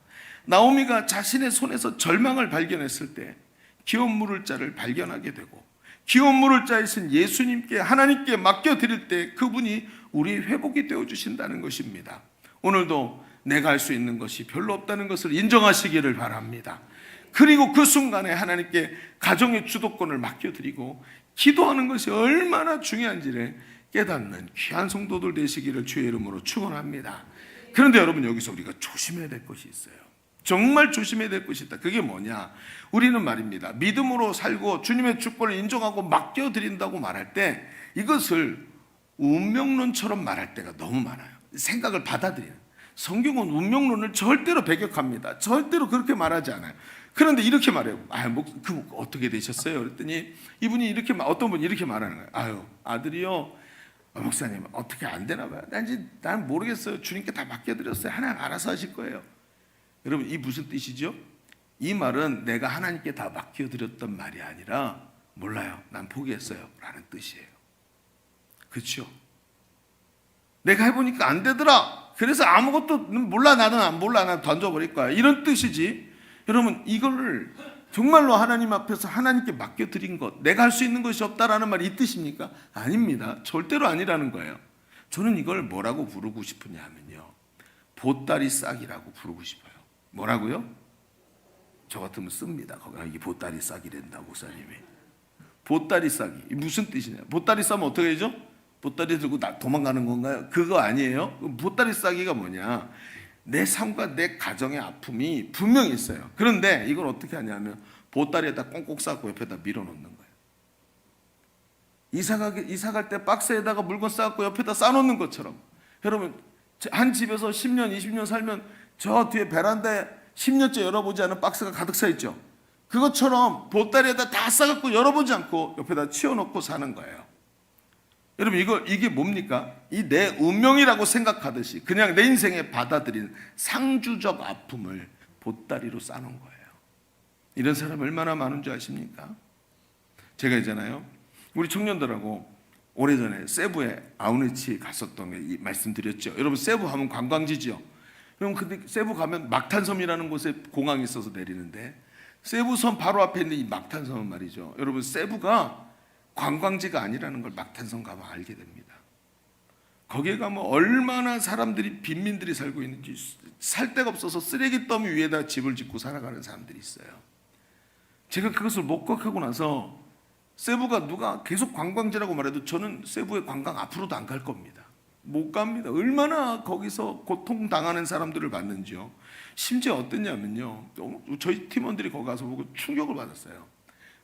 나오미가 자신의 손에서 절망을 발견했을 때 기업물을 자를 발견하게 되고, 기업물을 자이신 예수님께, 하나님께 맡겨드릴 때 그분이 우리 회복이 되어주신다는 것입니다. 오늘도 내가 할 수 있는 것이 별로 없다는 것을 인정하시기를 바랍니다. 그리고 그 순간에 하나님께 가정의 주도권을 맡겨드리고 기도하는 것이 얼마나 중요한지를 깨닫는 귀한 성도들 되시기를 주의 이름으로 축원합니다. 그런데 여러분, 여기서 우리가 조심해야 될 것이 있어요. 정말 조심해야 될 것이 있다. 그게 뭐냐? 우리는 말입니다, 믿음으로 살고 주님의 주권을 인정하고 맡겨드린다고 말할 때 이것을 운명론처럼 말할 때가 너무 많아요. 생각을 받아들이는. 성경은 운명론을 절대로 배격합니다. 절대로 그렇게 말하지 않아요. 그런데 이렇게 말해요. 그 어떻게 되셨어요? 그랬더니 이분이 이렇게, 어떤 분이 이렇게 말하는 거예요. 아들이요, 목사님 어떻게 안 되나 봐요. 난 모르겠어요. 주님께 다 맡겨드렸어요. 하나님 알아서 하실 거예요. 여러분, 이 무슨 뜻이죠? 이 말은 내가 하나님께 다 맡겨드렸던 말이 아니라, 몰라요, 난 포기했어요 라는 뜻이에요. 그렇죠? 내가 해보니까 안 되더라, 그래서 아무것도 몰라, 나는 안 몰라, 난 던져버릴 거야, 이런 뜻이지. 여러분, 이거를 정말로 하나님 앞에서 하나님께 맡겨드린 것, 내가 할 수 있는 것이 없다라는 말이 이 뜻입니까? 아닙니다. 절대로 아니라는 거예요. 저는 이걸 뭐라고 부르고 싶으냐 하면요, 보따리 싹이라고 부르고 싶어요. 뭐라고요? 저 같으면 씁니다. 이게 보따리 싹이 된다, 목사님이. 보따리 싹이 무슨 뜻이냐? 보따리 싸면 어떻게 되죠? 보따리 들고 도망가는 건가요? 그거 아니에요. 보따리 싸기가 뭐냐? 내 삶과 내 가정의 아픔이 분명히 있어요. 그런데 이걸 어떻게 하냐면 보따리에다 꽁꽁 싸고 옆에다 밀어놓는 거예요. 이사 갈 때 박스에다가 물건 싸갖고 옆에다 싸놓는 것처럼, 여러분, 한 집에서 10년, 20년 살면 저 뒤에 베란다에 10년째 열어보지 않은 박스가 가득 차 있죠. 그것처럼 보따리에다 다 싸갖고 열어보지 않고 옆에다 치워놓고 사는 거예요. 여러분, 이게 뭡니까? 이 내 운명이라고 생각하듯이 그냥 내 인생에 받아들인 상주적 아픔을 보따리로 싸놓은 거예요. 이런 사람 얼마나 많은 줄 아십니까? 제가 있잖아요, 우리 청년들하고 오래전에 세부에 아우네치 갔었던 게 말씀드렸죠. 여러분, 세부 하면 관광지죠. 여러분, 근데 세부 가면 막탄섬이라는 곳에 공항이 있어서 내리는데, 세부섬 바로 앞에 있는 이 막탄섬은 말이죠, 여러분, 세부가 관광지가 아니라는 걸 막탄섬 가면 알게 됩니다. 거기에 가면 얼마나 사람들이, 빈민들이 살고 있는지, 살 데가 없어서 쓰레기 더미 위에다 집을 짓고 살아가는 사람들이 있어요. 제가 그것을 목격하고 나서 세부가 누가 계속 관광지라고 말해도 저는 세부의 관광 앞으로도 안 갈 겁니다. 못 갑니다. 얼마나 거기서 고통당하는 사람들을 봤는지요. 심지어 어땠냐면요, 저희 팀원들이 거기 가서 보고 충격을 받았어요.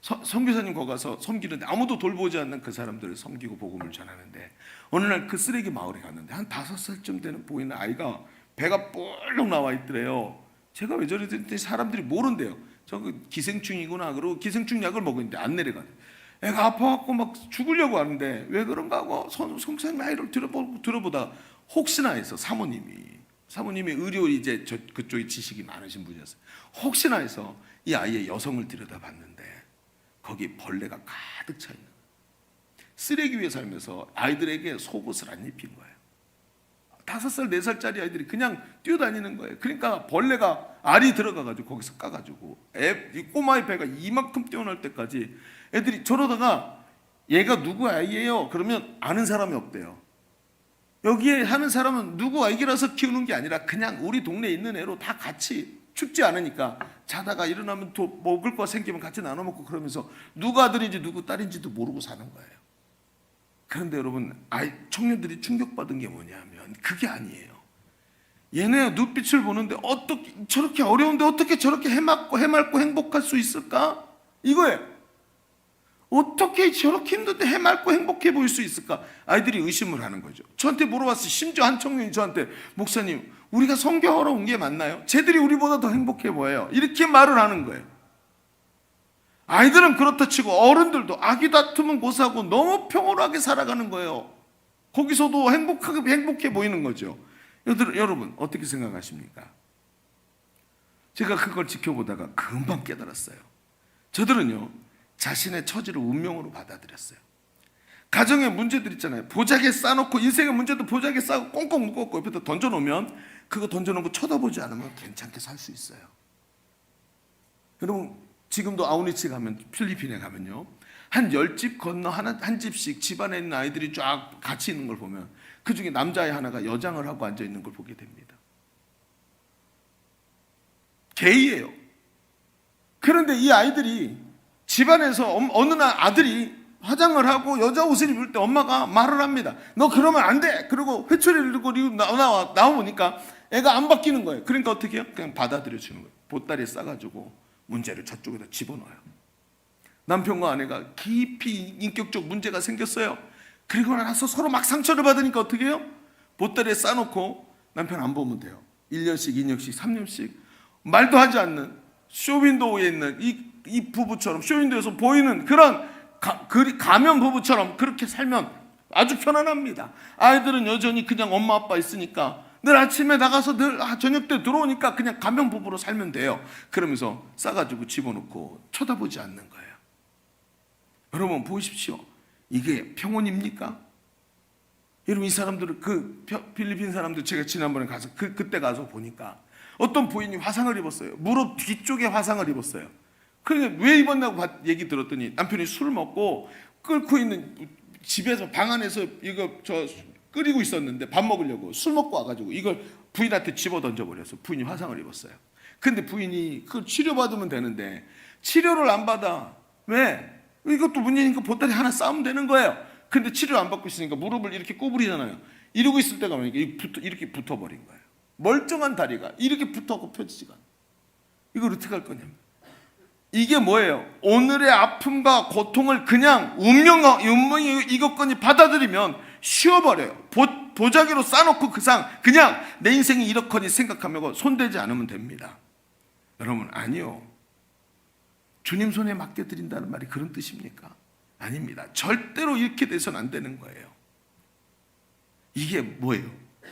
선교사님 거기 가서 섬기는데 아무도 돌보지 않는 그 사람들을 섬기고 복음을 전하는데, 어느 날 그 쓰레기 마을에 갔는데 한 5살쯤 되는 보이는 아이가 배가 뿔룩 나와 있더래요. 제가 왜 저랬더니 사람들이 모른대요. 저 기생충이구나. 그러고 기생충 약을 먹었는데 안 내려가요. 애가 아파갖고 막 죽으려고 하는데 왜 그런가 하고 선생님 아이를 들어보다 혹시나 해서 사모님이 의료 이제 그쪽에 지식이 많으신 분이었어요. 혹시나 해서 이 아이의 여성을 들여다봤는데 거기 벌레가 가득 차 있는 거예요. 쓰레기 위에 살면서 아이들에게 속옷을 안 입힌 거예요. 5살, 4살짜리 아이들이 그냥 뛰어다니는 거예요. 그러니까 벌레가 알이 들어가가지고 거기서 까가지고 이 꼬마의 배가 이만큼 뛰어날 때까지 애들이 저러다가 얘가 누구 아이예요? 그러면 아는 사람이 없대요. 여기에 하는 사람은 누구 아이라서 키우는 게 아니라 그냥 우리 동네에 있는 애로 다 같이 춥지 않으니까 자다가 일어나면 또 먹을 거 생기면 같이 나눠 먹고 그러면서 누구 아들인지 누구 딸인지도 모르고 사는 거예요. 그런데 여러분 청년들이 충격받은 게 뭐냐면 그게 아니에요. 얘네 눈빛을 보는데 어떻게 저렇게 어려운데 어떻게 저렇게 해맑고 행복할 수 있을까? 이거예요. 어떻게 저렇게 힘든데 해맑고 행복해 보일 수 있을까? 아이들이 의심을 하는 거죠. 저한테 물어봤어요. 심지어 한 청년이 저한테 목사님 우리가 성경하러 온 게 맞나요? 쟤들이 우리보다 더 행복해 보여요. 이렇게 말을 하는 거예요. 아이들은 그렇다 치고 어른들도 아기 다투면 고사하고 너무 평온하게 살아가는 거예요. 거기서도 행복해 보이는 거죠. 여러분 어떻게 생각하십니까? 제가 그걸 지켜보다가 금방 깨달았어요. 저들은요 자신의 처지를 운명으로 받아들였어요. 가정의 문제들 있잖아요. 보자기에 싸놓고 인생의 문제도 보자기에 싸고 꽁꽁 묶었고 옆에다 던져놓으면 그거 던져놓은 거 쳐다보지 않으면 괜찮게 살 수 있어요. 여러분 지금도 아우니치 가면 필리핀에 가면요 한 10집 건너 한 집씩 집안에 있는 아이들이 쫙 같이 있는 걸 보면 그중에 남자아이 하나가 여장을 하고 앉아있는 걸 보게 됩니다. 게이예요. 그런데 이 아이들이 집안에서 어느 날 아들이 화장을 하고 여자 옷을 입을 때 엄마가 말을 합니다. 너 그러면 안 돼. 그리고 회초리를 들고 나오니까 애가 안 바뀌는 거예요. 그러니까 어떻게 해요? 그냥 받아들여 주는 거예요. 보따리에 싸가지고 문제를 저쪽에다 집어넣어요. 남편과 아내가 깊이 인격적 문제가 생겼어요. 그리고 나서 서로 막 상처를 받으니까 어떻게 해요? 보따리에 싸놓고 남편 안 보면 돼요. 1년씩, 2년씩, 3년씩 말도 하지 않는 쇼윈도우에 있는 이 부부처럼 쇼윈도우에서 보이는 그런 가면 부부처럼 그렇게 살면 아주 편안합니다. 아이들은 여전히 그냥 엄마 아빠 있으니까 늘 아침에 나가서 늘 저녁 때 들어오니까 그냥 가면 부부로 살면 돼요. 그러면서 싸가지고 집어넣고 쳐다보지 않는 거예요. 여러분 보십시오. 이게 평온입니까? 여러분 이 사람들은 그 필리핀 사람들 제가 지난번에 가서 그때 가서 보니까 어떤 부인이 화상을 입었어요. 무릎 뒤쪽에 화상을 입었어요. 그러니까 왜 입었냐고 얘기 들었더니 남편이 술 먹고 끓고 있는 집에서 방 안에서 이거 끓이고 있었는데 밥 먹으려고 술 먹고 와가지고 이걸 부인한테 집어 던져버려서 부인이 화상을 입었어요. 근데 부인이 그걸 치료받으면 되는데 치료를 안 받아. 왜? 이것도 문제니까 보따리 하나 싸우면 되는 거예요. 근데 치료를 안 받고 있으니까 무릎을 이렇게 구부리잖아요. 이러고 있을 때가 보니까 이렇게 붙어버린 거예요. 멀쩡한 다리가 이렇게 붙어고 펴지지가 않아요. 이걸 어떻게 할 거냐면 이게 뭐예요? 오늘의 아픔과 고통을 그냥 운명이 이것거니 받아들이면 쉬어버려요. 보자기로 싸놓고 그냥 내 인생이 이렇거니 생각하며 손대지 않으면 됩니다. 여러분 아니요. 주님 손에 맡겨드린다는 말이 그런 뜻입니까? 아닙니다. 절대로 이렇게 돼서는 안 되는 거예요. 이게 뭐예요?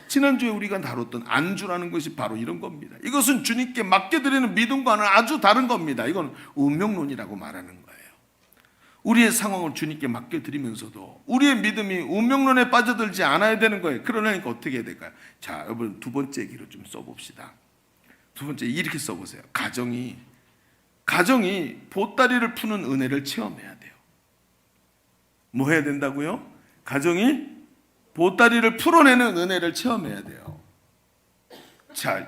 지난주에 우리가 다뤘던 안주라는 것이 바로 이런 겁니다. 이것은 주님께 맡겨드리는 믿음과는 아주 다른 겁니다. 이건 운명론이라고 말하는 거예요. 우리의 상황을 주님께 맡겨드리면서도 우리의 믿음이 운명론에 빠져들지 않아야 되는 거예요. 그러려니까 어떻게 해야 될까요? 자, 여러분 두 번째 얘기를 좀 써봅시다. 두 번째 이렇게 써보세요. 가정이 보따리를 푸는 은혜를 체험해야 돼요. 뭐 해야 된다고요? 가정이 보따리를 풀어내는 은혜를 체험해야 돼요. 자,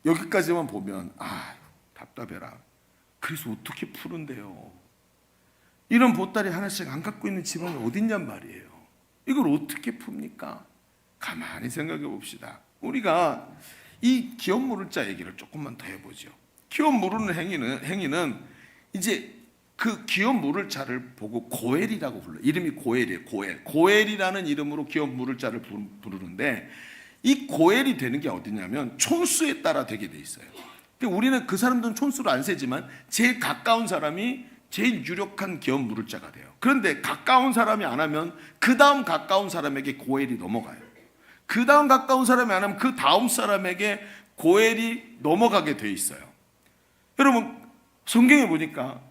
여기까지만 보면 답답해라. 그래서 어떻게 푸는데요? 이런 보따리 하나씩 안 갖고 있는 집안이 어딨냔 말이에요. 이걸 어떻게 풉니까? 가만히 생각해 봅시다. 우리가 이 기업 물을 자 얘기를 조금만 더 해보죠. 기업 물으는 행위는 이제 그 기업 물을 자를 보고 고엘이라고 불러요. 이름이 고엘이에요. 고엘이라는 이름으로 기업 물을 자를 부르는데 이 고엘이 되는 게 어디냐면 촌수에 따라 되게 돼 있어요. 우리는 그 사람들은 촌수를 안 세지만 제일 가까운 사람이 제일 유력한 기업 물을자가 돼요. 그런데 가까운 사람이 안 하면 그 다음 가까운 사람에게 고엘이 넘어가요. 그 다음 가까운 사람이 안 하면 그 다음 사람에게 고엘이 넘어가게 돼 있어요. 여러분 성경에 보니까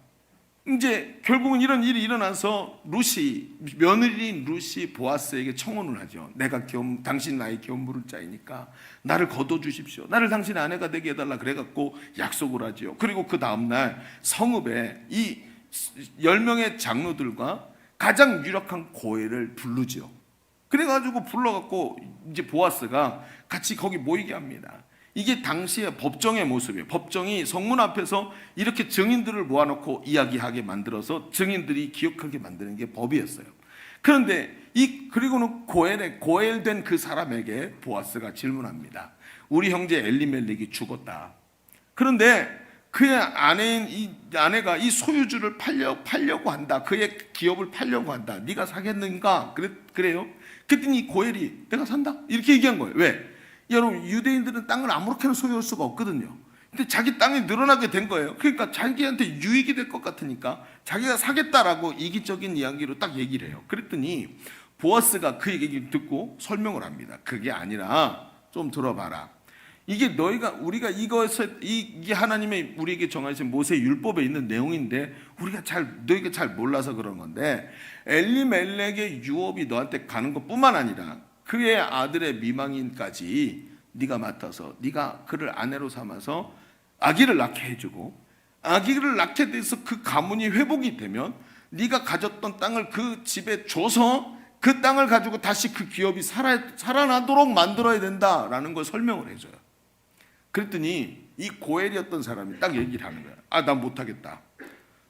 이제 결국은 이런 일이 일어나서 며느리인 룻이 보아스에게 청혼을 하죠. 당신 나의 기업 물을 자이니까 나를 거둬 주십시오. 나를 당신의 아내가 되게 해달라 그래갖고 약속을 하죠. 그리고 그 다음날 성읍에 이 10명의 장로들과 가장 유력한 고엘을 부르죠. 그래가지고 불러갖고 이제 보아스가 같이 거기 모이게 합니다. 이게 당시의 법정의 모습이에요. 법정이 성문 앞에서 이렇게 증인들을 모아놓고 이야기하게 만들어서 증인들이 기억하게 만드는 게 법이었어요. 그런데 그리고는 고엘된 그 사람에게 보아스가 질문합니다. 우리 형제 엘리멜렉이 죽었다. 그런데 그의 아내가 이 소유주를 팔려고 한다. 그의 기업을 팔려고 한다. 네가 사겠는가? 그래요? 그랬더니 고엘이 내가 산다. 이렇게 얘기한 거예요. 왜? 여러분 유대인들은 땅을 아무렇게나 소유할 수가 없거든요. 근데 자기 땅이 늘어나게 된 거예요. 그러니까 자기한테 유익이 될 것 같으니까 자기가 사겠다라고 이기적인 이야기로 딱 얘기를 해요. 그랬더니 보아스가 그 얘기를 듣고 설명을 합니다. 그게 아니라 좀 들어봐라. 이게 우리가 이게 하나님의 우리에게 정하신 모세 율법에 있는 내용인데 너희가 잘 몰라서 그런 건데 엘리멜렉의 유업이 너한테 가는 것뿐만 아니라 그의 아들의 미망인까지 네가 맡아서 네가 그를 아내로 삼아서 아기를 낳게 해주고 아기를 낳게 돼서 그 가문이 회복이 되면 네가 가졌던 땅을 그 집에 줘서 그 땅을 가지고 다시 그 기업이 살아나도록 만들어야 된다라는 걸 설명을 해줘요. 그랬더니 이 고엘이었던 사람이 딱 얘기를 하는 거야. 난 못하겠다.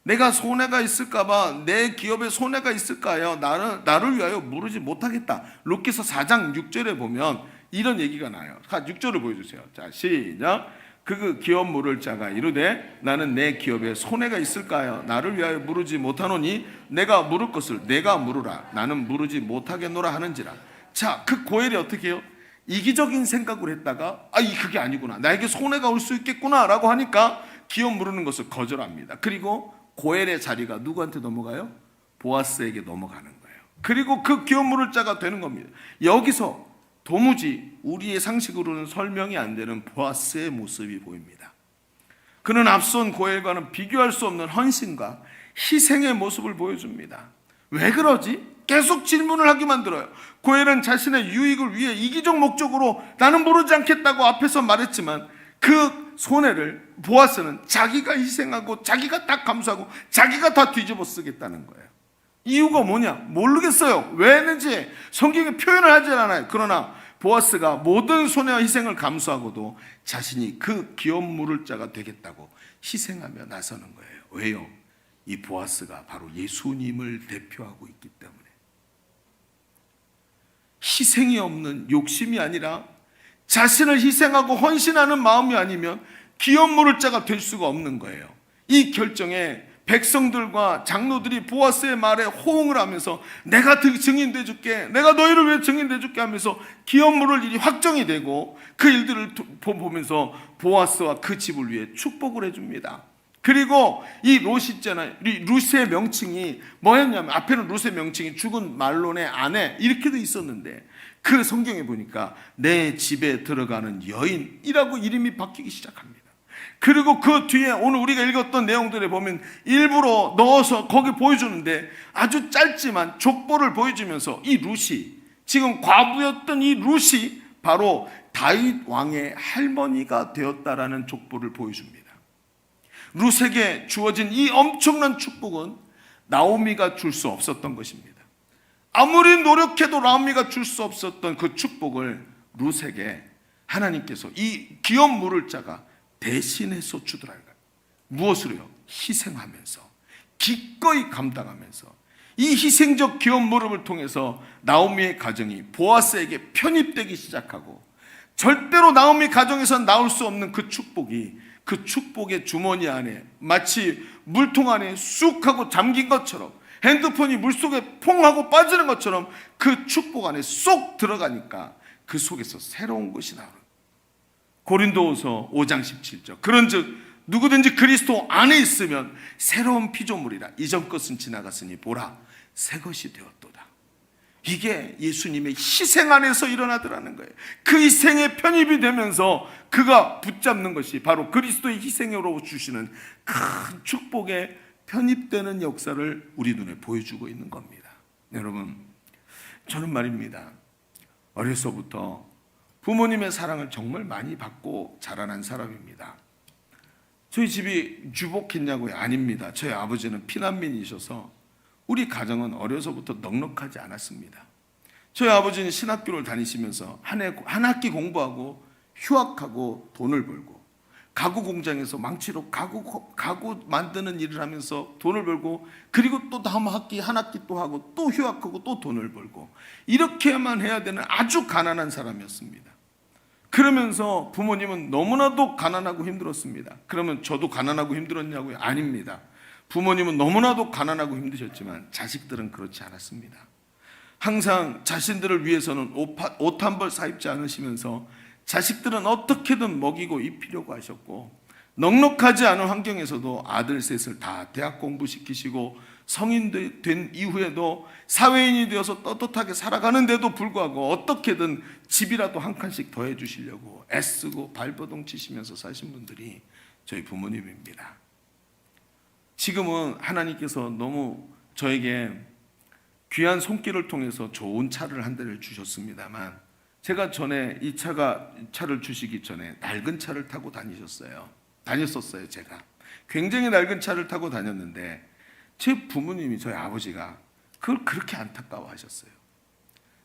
내가 손해가 있을까봐 내 기업에 손해가 있을까요? 나를 위하여 무르지 못하겠다. 룻기서 4장 6절에 보면 이런 얘기가 나요. 6절을 보여주세요. 자, 시작. 그 기업 물을 자가 이르되 나는 내 기업에 손해가 있을까요? 나를 위하여 무르지 못하노니 내가 물을 것을 내가 물으라. 나는 무르지 못하겠노라 하는지라. 자, 그 고엘이 어떻게 해요? 이기적인 생각을 했다가 그게 아니구나. 나에게 손해가 올 수 있겠구나 라고 하니까 기업 물으는 것을 거절합니다. 그리고 고엘의 자리가 누구한테 넘어가요? 보아스에게 넘어가는 거예요. 그리고 그 기업 물을 자가 되는 겁니다. 여기서 도무지 우리의 상식으로는 설명이 안 되는 보아스의 모습이 보입니다. 그는 앞선 고엘과는 비교할 수 없는 헌신과 희생의 모습을 보여줍니다. 왜 그러지? 계속 질문을 하게 만들어요. 고엘은 자신의 유익을 위해 이기적 목적으로 나는 모르지 않겠다고 앞에서 말했지만 그 손해를 보아스는 자기가 희생하고 자기가 다 감수하고 자기가 다 뒤집어 쓰겠다는 거예요. 이유가 뭐냐? 모르겠어요. 왜 했는지 성경에 표현을 하지 않아요. 그러나 보아스가 모든 손해와 희생을 감수하고도 자신이 그 기업 물을 자가 되겠다고 희생하며 나서는 거예요. 왜요? 이 보아스가 바로 예수님을 대표하고 있기 때문에. 희생이 없는 욕심이 아니라 자신을 희생하고 헌신하는 마음이 아니면 기업 물을 자가 될 수가 없는 거예요. 이 결정에 백성들과 장로들이 보아스의 말에 호응을 하면서 내가 증인돼 줄게, 내가 너희를 위해 증인돼 줄게 하면서 기업 물을 일이 확정이 되고 그 일들을 보면서 보아스와 그 집을 위해 축복을 해줍니다. 그리고 이 롯이 있잖아요. 룻의 명칭이 뭐였냐면 앞에는 룻의 명칭이 죽은 말론의 아내 이렇게 돼 있었는데 그 성경에 보니까 내 집에 들어가는 여인이라고 이름이 바뀌기 시작합니다. 그리고 그 뒤에 오늘 우리가 읽었던 내용들에 보면 일부러 넣어서 거기 보여주는데 아주 짧지만 족보를 보여주면서 이 룻이 지금 과부였던 이 룻이 바로 다윗 왕의 할머니가 되었다라는 족보를 보여줍니다. 룻에게 주어진 이 엄청난 축복은 나오미가 줄 수 없었던 것입니다. 아무리 노력해도 나오미가 줄 수 없었던 그 축복을 룻에게 하나님께서 이 기업 물을 자가 대신해서 주더라고요. 무엇으로요? 희생하면서 기꺼이 감당하면서 이 희생적 기업 물음을 통해서 나오미의 가정이 보아스에게 편입되기 시작하고 절대로 나오미 가정에서 나올 수 없는 그 축복이 그 축복의 주머니 안에 마치 물통 안에 쑥 하고 잠긴 것처럼 핸드폰이 물속에 퐁 하고 빠지는 것처럼 그 축복 안에 쏙 들어가니까 그 속에서 새로운 것이 나오는. 고린도후서 5장 17절. 그런즉 누구든지 그리스도 안에 있으면 새로운 피조물이라. 이전 것은 지나갔으니 보라 새 것이 되었도다. 이게 예수님의 희생 안에서 일어나더라는 거예요. 그 희생에 편입이 되면서 그가 붙잡는 것이 바로 그리스도의 희생으로 주시는 큰 축복에 편입되는 역사를 우리 눈에 보여주고 있는 겁니다. 여러분, 저는 말입니다, 어려서부터 부모님의 사랑을 정말 많이 받고 자라난 사람입니다. 저희 집이 유복했냐고요? 아닙니다. 저희 아버지는 피난민이셔서 우리 가정은 어려서부터 넉넉하지 않았습니다. 저희 아버지는 신학교를 다니시면서 한 학기 공부하고 휴학하고 돈을 벌고, 가구 공장에서 망치로 가구 만드는 일을 하면서 돈을 벌고, 그리고 또 다음 학기 한 학기 또 하고 또 휴학하고 또 돈을 벌고, 이렇게만 해야 되는 아주 가난한 사람이었습니다. 그러면서 부모님은 너무나도 가난하고 힘들었습니다. 그러면 저도 가난하고 힘들었냐고요? 아닙니다. 부모님은 너무나도 가난하고 힘드셨지만 자식들은 그렇지 않았습니다. 항상 자신들을 위해서는 옷 한 벌 사입지 않으시면서 자식들은 어떻게든 먹이고 입히려고 하셨고, 넉넉하지 않은 환경에서도 아들 셋을 다 대학 공부시키시고 성인 된 이후에도 사회인이 되어서 떳떳하게 살아가는데도 불구하고 어떻게든 집이라도 한 칸씩 더 해주시려고 애쓰고 발버둥 치시면서 사신 분들이 저희 부모님입니다. 지금은 하나님께서 너무 저에게 귀한 손길을 통해서 좋은 차를 한 대를 주셨습니다만, 제가 전에 이 차를 주시기 전에 낡은 차를 타고 다녔었어요. 제가 굉장히 낡은 차를 타고 다녔는데 제 부모님이, 저희 아버지가 그걸 그렇게 안타까워하셨어요.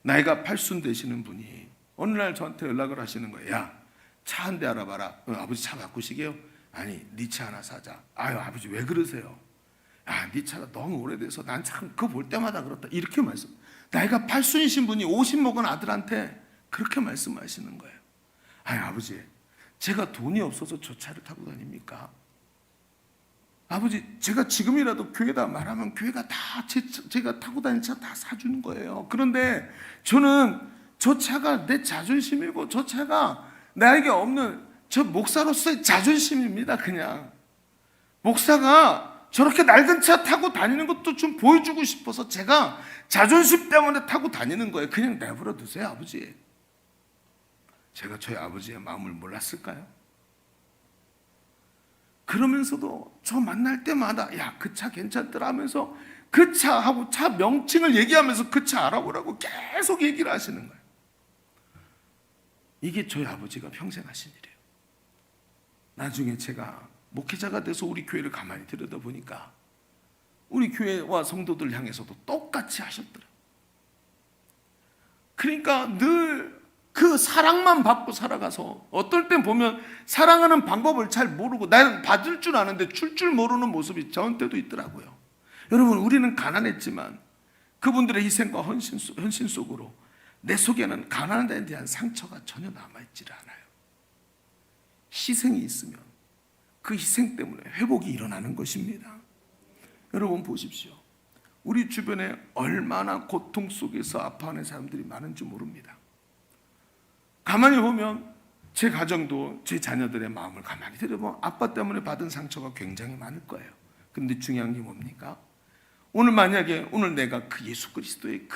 나이가 80 되시는 분이 어느 날 저한테 연락을 하시는 거예요. 야, 차 한 대 알아봐라. 아버지 차 바꾸시게요? 아니, 네 차 하나 사자. 아유, 아버지 왜 그러세요? 아, 네 차가 너무 오래돼서 난 참 그거 볼 때마다 그렇다. 이렇게 말씀. 나이가 80이신 분이 50 먹은 아들한테 그렇게 말씀하시는 거예요. 아니, 아버지, 제가 돈이 없어서 저 차를 타고 다닙니까? 아버지, 제가 지금이라도 교회다 말하면 교회가 다 제가 타고 다니는 차 다 사주는 거예요. 그런데 저는 저 차가 내 자존심이고, 저 차가 나에게 없는 저 목사로서의 자존심입니다. 그냥 목사가 저렇게 낡은 차 타고 다니는 것도 좀 보여주고 싶어서 제가 자존심 때문에 타고 다니는 거예요. 그냥 내버려 두세요, 아버지. 제가 저희 아버지의 마음을 몰랐을까요? 그러면서도 저 만날 때마다 야, 그 차 괜찮더라 하면서 그 차하고 차 명칭을 얘기하면서 그 차 알아보라고 계속 얘기를 하시는 거예요. 이게 저희 아버지가 평생 하신 일이에요. 나중에 제가 목회자가 돼서 우리 교회를 가만히 들여다보니까 우리 교회와 성도들 향해서도 똑같이 하셨더라고요. 그러니까 늘 그 사랑만 받고 살아가서 어떨 땐 보면 사랑하는 방법을 잘 모르고 나는 받을 줄 아는데 줄 줄 모르는 모습이 저한테도 있더라고요. 여러분, 우리는 가난했지만 그분들의 희생과 헌신 속으로 내 속에는 가난에 대한 상처가 전혀 남아있지를 않아요. 희생이 있으면 그 희생 때문에 회복이 일어나는 것입니다. 여러분 보십시오. 우리 주변에 얼마나 고통 속에서 아파하는 사람들이 많은지 모릅니다. 가만히 보면 제 가정도 제 자녀들의 마음을 가만히 들여보면 아빠 때문에 받은 상처가 굉장히 많을 거예요. 근데 중요한 게 뭡니까? 오늘 만약에 오늘 내가 그 예수 그리스도의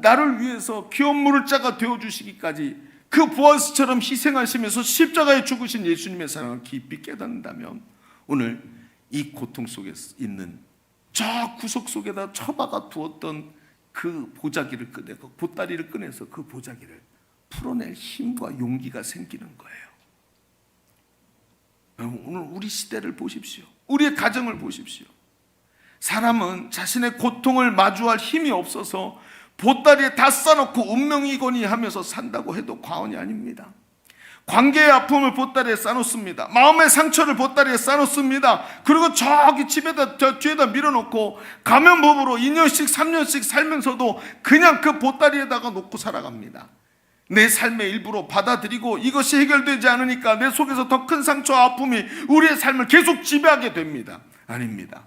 나를 위해서 귀한 물자가 되어주시기까지 그 보아스처럼 희생하시면서 십자가에 죽으신 예수님의 사랑을 깊이 깨닫는다면 오늘 이 고통 속에 있는 저 구석 속에다 처박아 두었던 그 보자기를 꺼내고 보따리를 꺼내서 그 보자기를 풀어낼 힘과 용기가 생기는 거예요. 오늘 우리 시대를 보십시오. 우리의 가정을 보십시오. 사람은 자신의 고통을 마주할 힘이 없어서 보따리에 다 싸놓고 운명이거니 하면서 산다고 해도 과언이 아닙니다. 관계의 아픔을 보따리에 싸놓습니다. 마음의 상처를 보따리에 싸놓습니다. 그리고 저기 집에다 저 뒤에다 밀어놓고 가면법으로 2년씩 3년씩 살면서도 그냥 그 보따리에다가 놓고 살아갑니다. 내 삶의 일부로 받아들이고 이것이 해결되지 않으니까 내 속에서 더 큰 상처와 아픔이 우리의 삶을 계속 지배하게 됩니다. 아닙니다.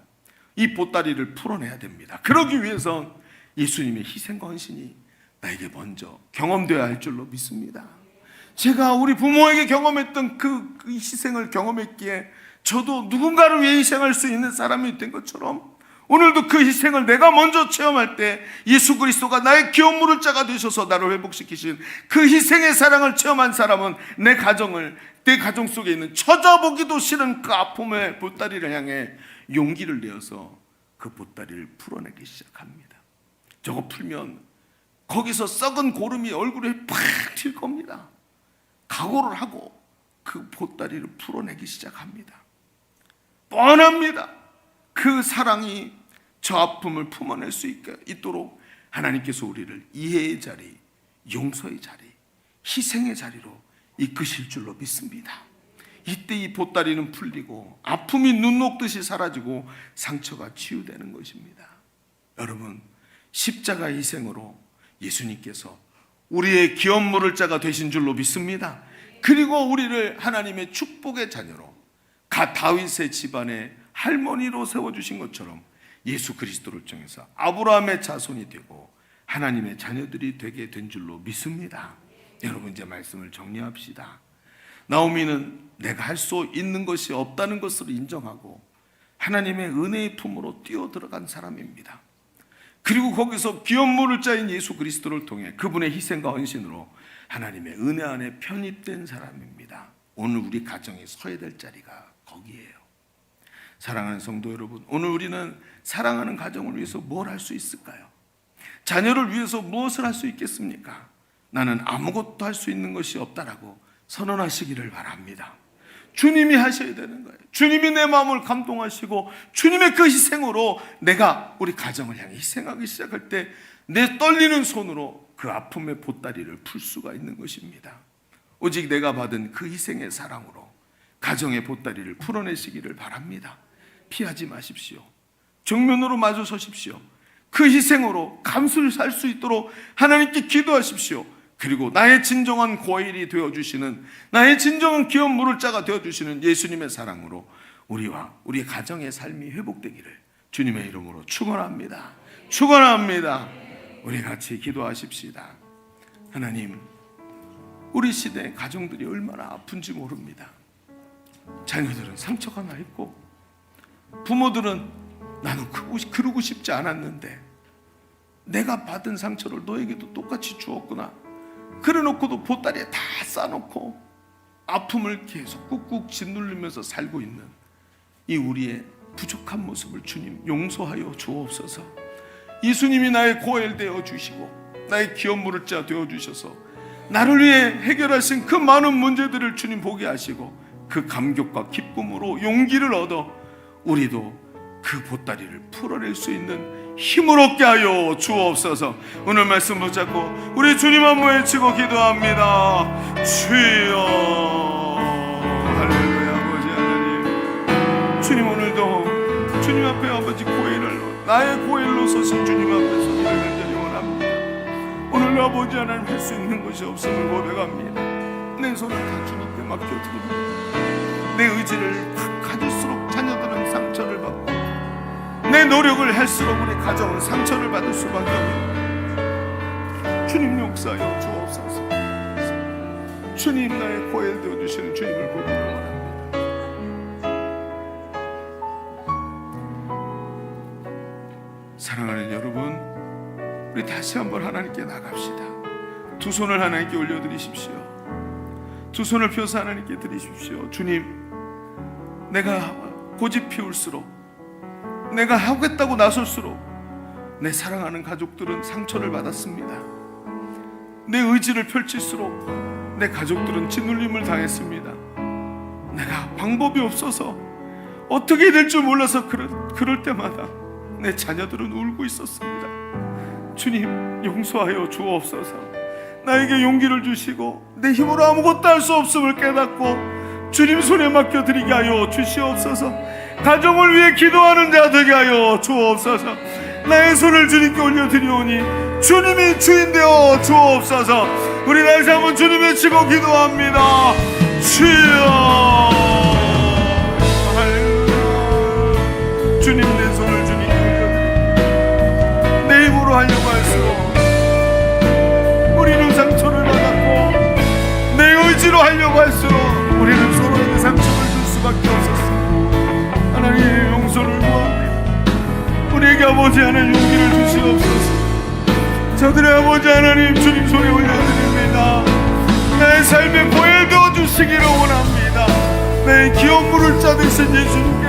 이 보따리를 풀어내야 됩니다. 그러기 위해선 예수님의 희생과 헌신이 나에게 먼저 경험되어야 할 줄로 믿습니다. 제가 우리 부모에게 경험했던 그 희생을 경험했기에 저도 누군가를 위해 희생할 수 있는 사람이 된 것처럼 오늘도 그 희생을 내가 먼저 체험할 때 예수 그리스도가 나의 기업 물을 자가 되셔서 나를 회복시키신 그 희생의 사랑을 체험한 사람은 내 가정 속에 있는 찾아보기도 싫은 그 아픔의 보따리를 향해 용기를 내어서 그 보따리를 풀어내기 시작합니다. 저거 풀면 거기서 썩은 고름이 얼굴에 팍 튈 겁니다. 각오를 하고 그 보따리를 풀어내기 시작합니다. 뻔합니다. 그 사랑이 저 아픔을 품어낼 수 있도록 하나님께서 우리를 이해의 자리, 용서의 자리, 희생의 자리로 이끄실 줄로 믿습니다. 이때 이 보따리는 풀리고 아픔이 눈 녹듯이 사라지고 상처가 치유되는 것입니다. 여러분, 십자가 희생으로 예수님께서 우리의 기업 물을 자가 되신 줄로 믿습니다. 그리고 우리를 하나님의 축복의 자녀로 다윗의 집안의 할머니로 세워주신 것처럼 예수 그리스도를 통해서 아브라함의 자손이 되고 하나님의 자녀들이 되게 된 줄로 믿습니다. 여러분, 이제 말씀을 정리합시다. 나오미는 내가 할 수 있는 것이 없다는 것을 인정하고 하나님의 은혜의 품으로 뛰어들어간 사람입니다. 그리고 거기서 기업 물을 자인 예수 그리스도를 통해 그분의 희생과 헌신으로 하나님의 은혜 안에 편입된 사람입니다. 오늘 우리 가정에 서야 될 자리가 거기에요. 사랑하는 성도 여러분, 오늘 우리는 사랑하는 가정을 위해서 뭘 할 수 있을까요? 자녀를 위해서 무엇을 할 수 있겠습니까? 나는 아무것도 할 수 있는 것이 없다라고 선언하시기를 바랍니다. 주님이 하셔야 되는 거예요. 주님이 내 마음을 감동하시고 주님의 그 희생으로 내가 우리 가정을 향해 희생하기 시작할 때 내 떨리는 손으로 그 아픔의 보따리를 풀 수가 있는 것입니다. 오직 내가 받은 그 희생의 사랑으로 가정의 보따리를 풀어내시기를 바랍니다. 피하지 마십시오. 정면으로 마주 서십시오. 그 희생으로 감수를 살 수 있도록 하나님께 기도하십시오. 그리고 나의 진정한 고일이 되어주시는, 나의 진정한 기업 물을 자가 되어주시는 예수님의 사랑으로 우리와 우리 가정의 삶이 회복되기를 주님의 이름으로 축원합니다. 축원합니다. 우리 같이 기도하십시다. 하나님, 우리 시대의 가정들이 얼마나 아픈지 모릅니다. 자녀들은 상처가 나 있고 부모들은 나는 그러고 싶지 않았는데 내가 받은 상처를 너에게도 똑같이 주었구나, 그래놓고도 보따리에 다 싸놓고 아픔을 계속 꾹꾹 짓누르면서 살고 있는 이 우리의 부족한 모습을 주님 용서하여 주옵소서. 예수님이 나의 고엘 되어 주시고 나의 기업 물을 자 되어 주셔서 나를 위해 해결하신 그 많은 문제들을 주님 보게 하시고 그 감격과 기쁨으로 용기를 얻어 우리도 그 보따리를 풀어낼 수 있는 힘을 얻게 하여 주옵소서. 오늘 말씀 붙잡고 우리 주님 한번 외치고 기도합니다. 주여. 할렐루야. 아버지 하나님, 주님 오늘도 주님 앞에 아버지 고일을, 나의 고일로 서신 주님 앞에 손을 들기 원합니다. 오늘 아버지 하나님 할 수 있는 것이 없음을 고백합니다. 내 손을 다 주님께 맡겨드립니다. 내 의지를 확 가질수록 자녀들은 상처를 받고 내 노력을 할수록 우리 가정은 상처를 받을 수밖에 없습니다. 주님 용서하여 주옵소서. 주님 나의 고엘 되어주시는 주님을 보기 원합니다. 사랑하는 여러분, 우리 다시 한번 하나님께 나갑시다. 두 손을 하나님께 올려드리십시오. 두 손을 펴서 하나님께 드리십시오. 주님, 내가 고집 피울수록, 내가 하겠다고 나설수록 내 사랑하는 가족들은 상처를 받았습니다. 내 의지를 펼칠수록 내 가족들은 짓눌림을 당했습니다. 내가 방법이 없어서 어떻게 될 줄 몰라서 그럴 때마다 내 자녀들은 울고 있었습니다. 주님 용서하여 주옵소서. 나에게 용기를 주시고 내 힘으로 아무것도 할 수 없음을 깨닫고 주님 손에 맡겨드리게 하여 주시옵소서. 가정을 위해 기도하는 자 되게 하여 주옵소서. 나의 손을 주님께 올려드리오니 주님이 주인 되어 주옵소서. 우리 다시 한번 주님 외치고 기도합니다. 주여. 할렐루야. 주님, 내 손을 주님께 올려드립니다. 내 힘으로 하려고 할수록 하려고 할수록 우리는 서로에게 상처를 줄 수밖에 없었습니다. 하나님 용서를 구합니다. 우리에게 아버지 하나님 용기를 주시옵소서. 저들의 아버지 하나님 주님 손에 올려드립니다. 내 삶에 보혈되어 주시기를 원합니다. 내 기업 물을 짜드신 예수님께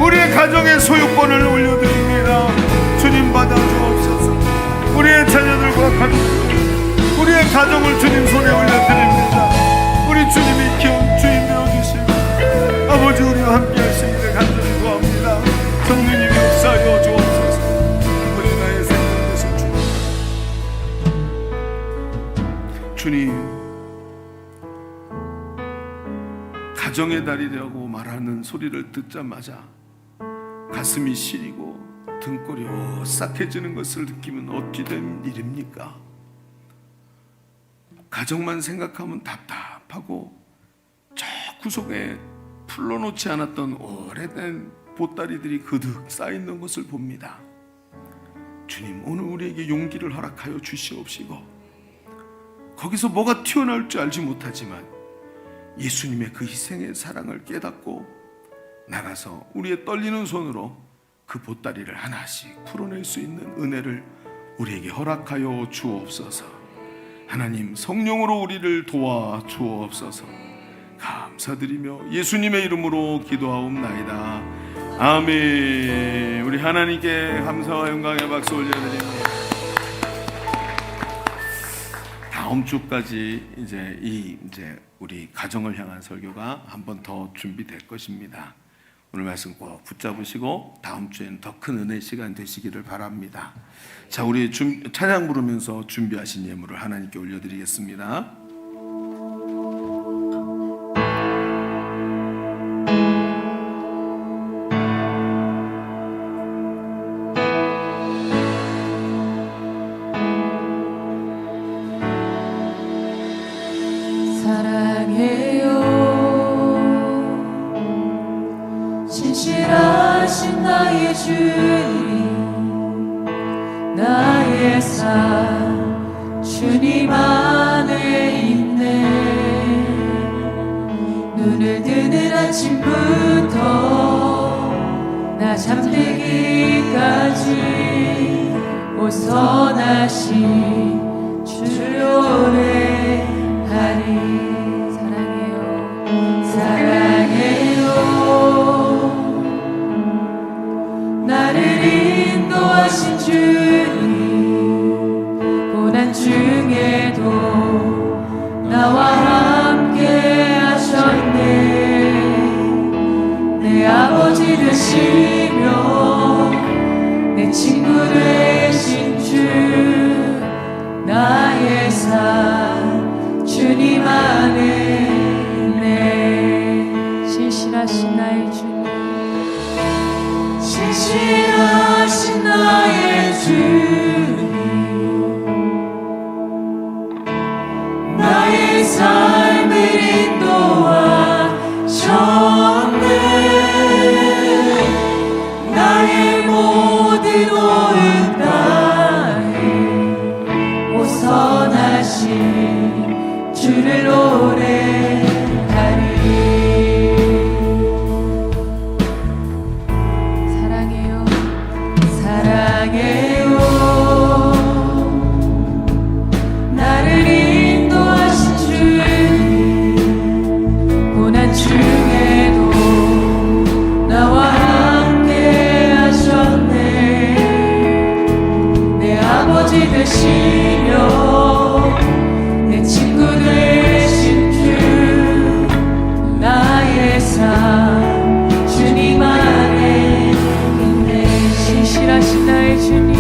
우리의 가정의 소유권을 올려드립니다. 주님 받아주옵소서. 우리의 자녀들과 가족, 우리의 가정을 주님 손에 올려드립니다. 우리 주님이 기업 주인 되어주시고 아버지 우리와 함께 하시기를 간절히 구합니다. 성령님 역사하여 주옵소서. 아버지 나의 생명 되신 주님, 가정의 달이 되고 말하는 소리를 듣자마자 가슴이 시리고 등골이 오싹해지는 것을 느끼면 어찌 된 일입니까? 가정만 생각하면 답답하고 저 구석에 풀러놓지 않았던 오래된 보따리들이 그득 쌓여있는 것을 봅니다. 주님, 오늘 우리에게 용기를 허락하여 주시옵시고 거기서 뭐가 튀어나올 줄 알지 못하지만 예수님의 그 희생의 사랑을 깨닫고 나가서 우리의 떨리는 손으로 그 보따리를 하나씩 풀어낼 수 있는 은혜를 우리에게 허락하여 주옵소서. 하나님 성령으로 우리를 도와 주옵소서. 감사드리며 예수님의 이름으로 기도하옵나이다. 아멘. 우리 하나님께 감사와 영광의 박수 올려드립니다. 다음 주까지 이제 우리 가정을 향한 설교가 한 번 더 준비될 것입니다. 오늘 말씀 꼭 붙잡으시고 다음 주에는 더 큰 은혜 시간 되시기를 바랍니다. 자, 우리 찬양 부르면서 준비하신 예물을 하나님께 올려드리겠습니다. 신실하신 나의 주님, 나의 삶 주님 안에 있네. 눈을 뜨는 아침부터 나 잠들기까지 오 선하신 주를 노래하리. 나를 인도하신 주님, 고난 중에도 나와 함께 하셨네. 내 아버지 되시며 내 친구 되신 주, 나의 삶 주님 안에 있네. 신실하신 나의 주님, 신실하신 나의 주님, 나의 삶을 인도하셨네. 나의 모든 오은 땅에 오 선하신 주를 노래하리. 나를 인도하신 주님, 고난 중에도 나와 함께 하셨네. 내 아버지 되시며 내 친구 되신 주, 나의 삶 주님 안에 있네. 신실하신 나의 주님,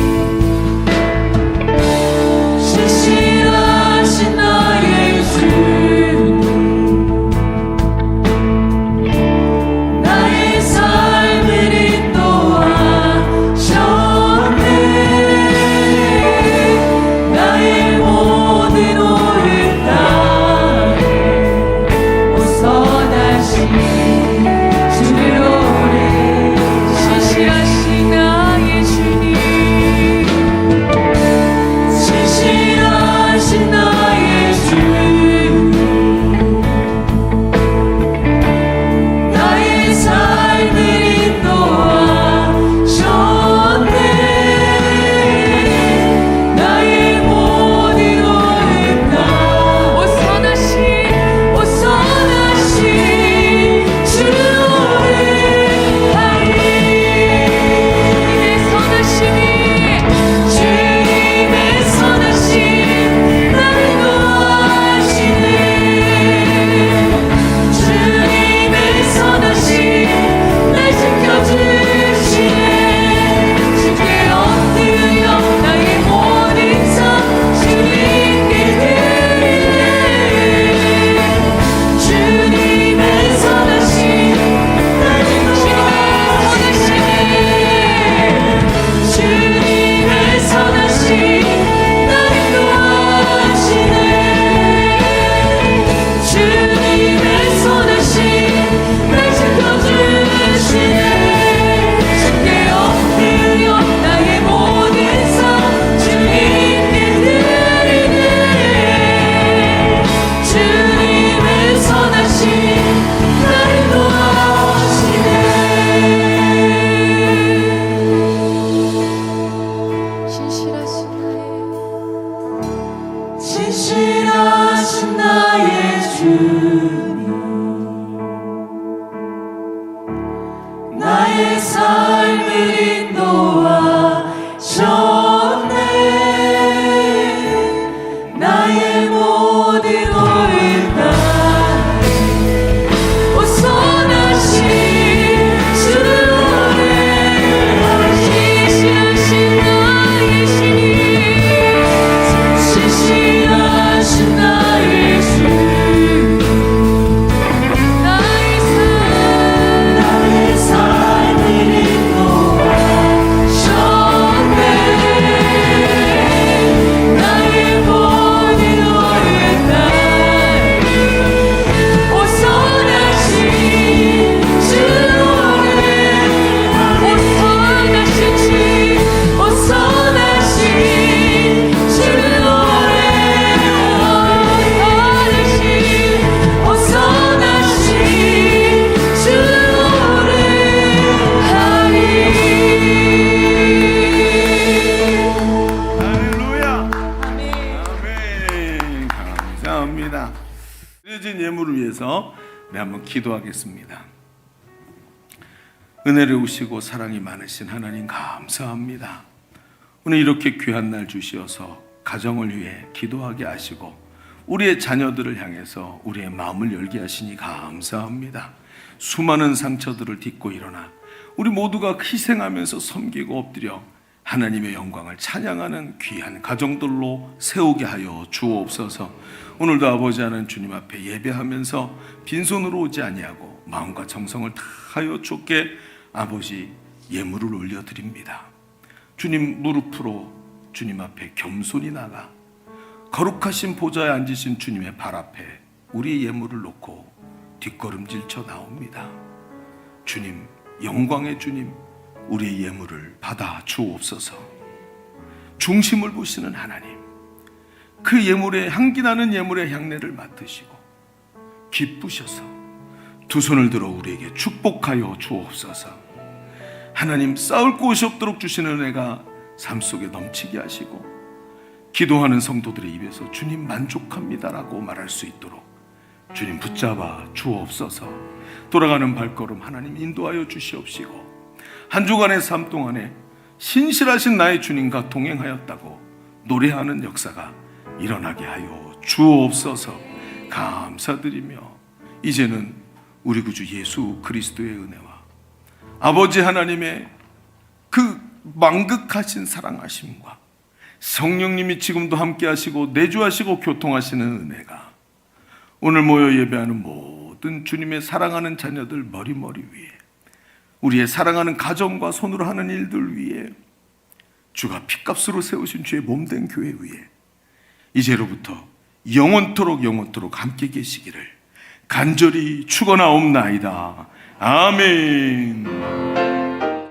신실하신 나의 주님, 나의 삶을 인도하셨네. 나의 모든 오른 땅에 오 선하신 주를 노래. 신실하신 나의 주님, 위해서 우리 한번 기도하겠습니다. 은혜로우시고 사랑이 많으신 하나님 감사합니다. 오늘 이렇게 귀한 날 주시어서 가정을 위해 기도하게 하시고 우리의 자녀들을 향해서 우리의 마음을 열게 하시니 감사합니다. 수많은 상처들을 딛고 일어나 우리 모두가 희생하면서 섬기고 엎드려 하나님의 영광을 찬양하는 귀한 가정들로 세우게 하여 주옵소서. 오늘도 아버지 하나님 주님 앞에 예배하면서 빈손으로 오지 아니하고 마음과 정성을 다하여 주께 아버지 예물을 올려드립니다. 주님 무릎으로 주님 앞에 겸손히 나가 거룩하신 보좌에 앉으신 주님의 발 앞에 우리의 예물을 놓고 뒷걸음질 쳐 나옵니다. 주님, 영광의 주님, 우리의 예물을 받아 주옵소서. 중심을 보시는 하나님, 그 예물의 향기나는 예물의 향내를 맡으시고 기쁘셔서 두 손을 들어 우리에게 축복하여 주옵소서. 하나님, 쌓을 곳이 없도록 주시는 은혜가 삶 속에 넘치게 하시고 기도하는 성도들의 입에서 주님 만족합니다라고 말할 수 있도록 주님 붙잡아 주옵소서. 돌아가는 발걸음 하나님 인도하여 주시옵시고 한 주간의 삶 동안에 신실하신 나의 주님과 동행하였다고 노래하는 역사가 일어나게 하여 주옵소서. 감사드리며 이제는 우리 구주 예수 그리스도의 은혜와 아버지 하나님의 그 망극하신 사랑하심과 성령님이 지금도 함께 하시고 내주하시고 교통하시는 은혜가 오늘 모여 예배하는 모든 주님의 사랑하는 자녀들 머리머리 위에 우리의 사랑하는 가정과 손으로 하는 일들 위에 주가 핏값으로 세우신 주의 몸된 교회 위에 이제로부터 영원토록 함께 계시기를 간절히 축원하옵나이다. 아멘.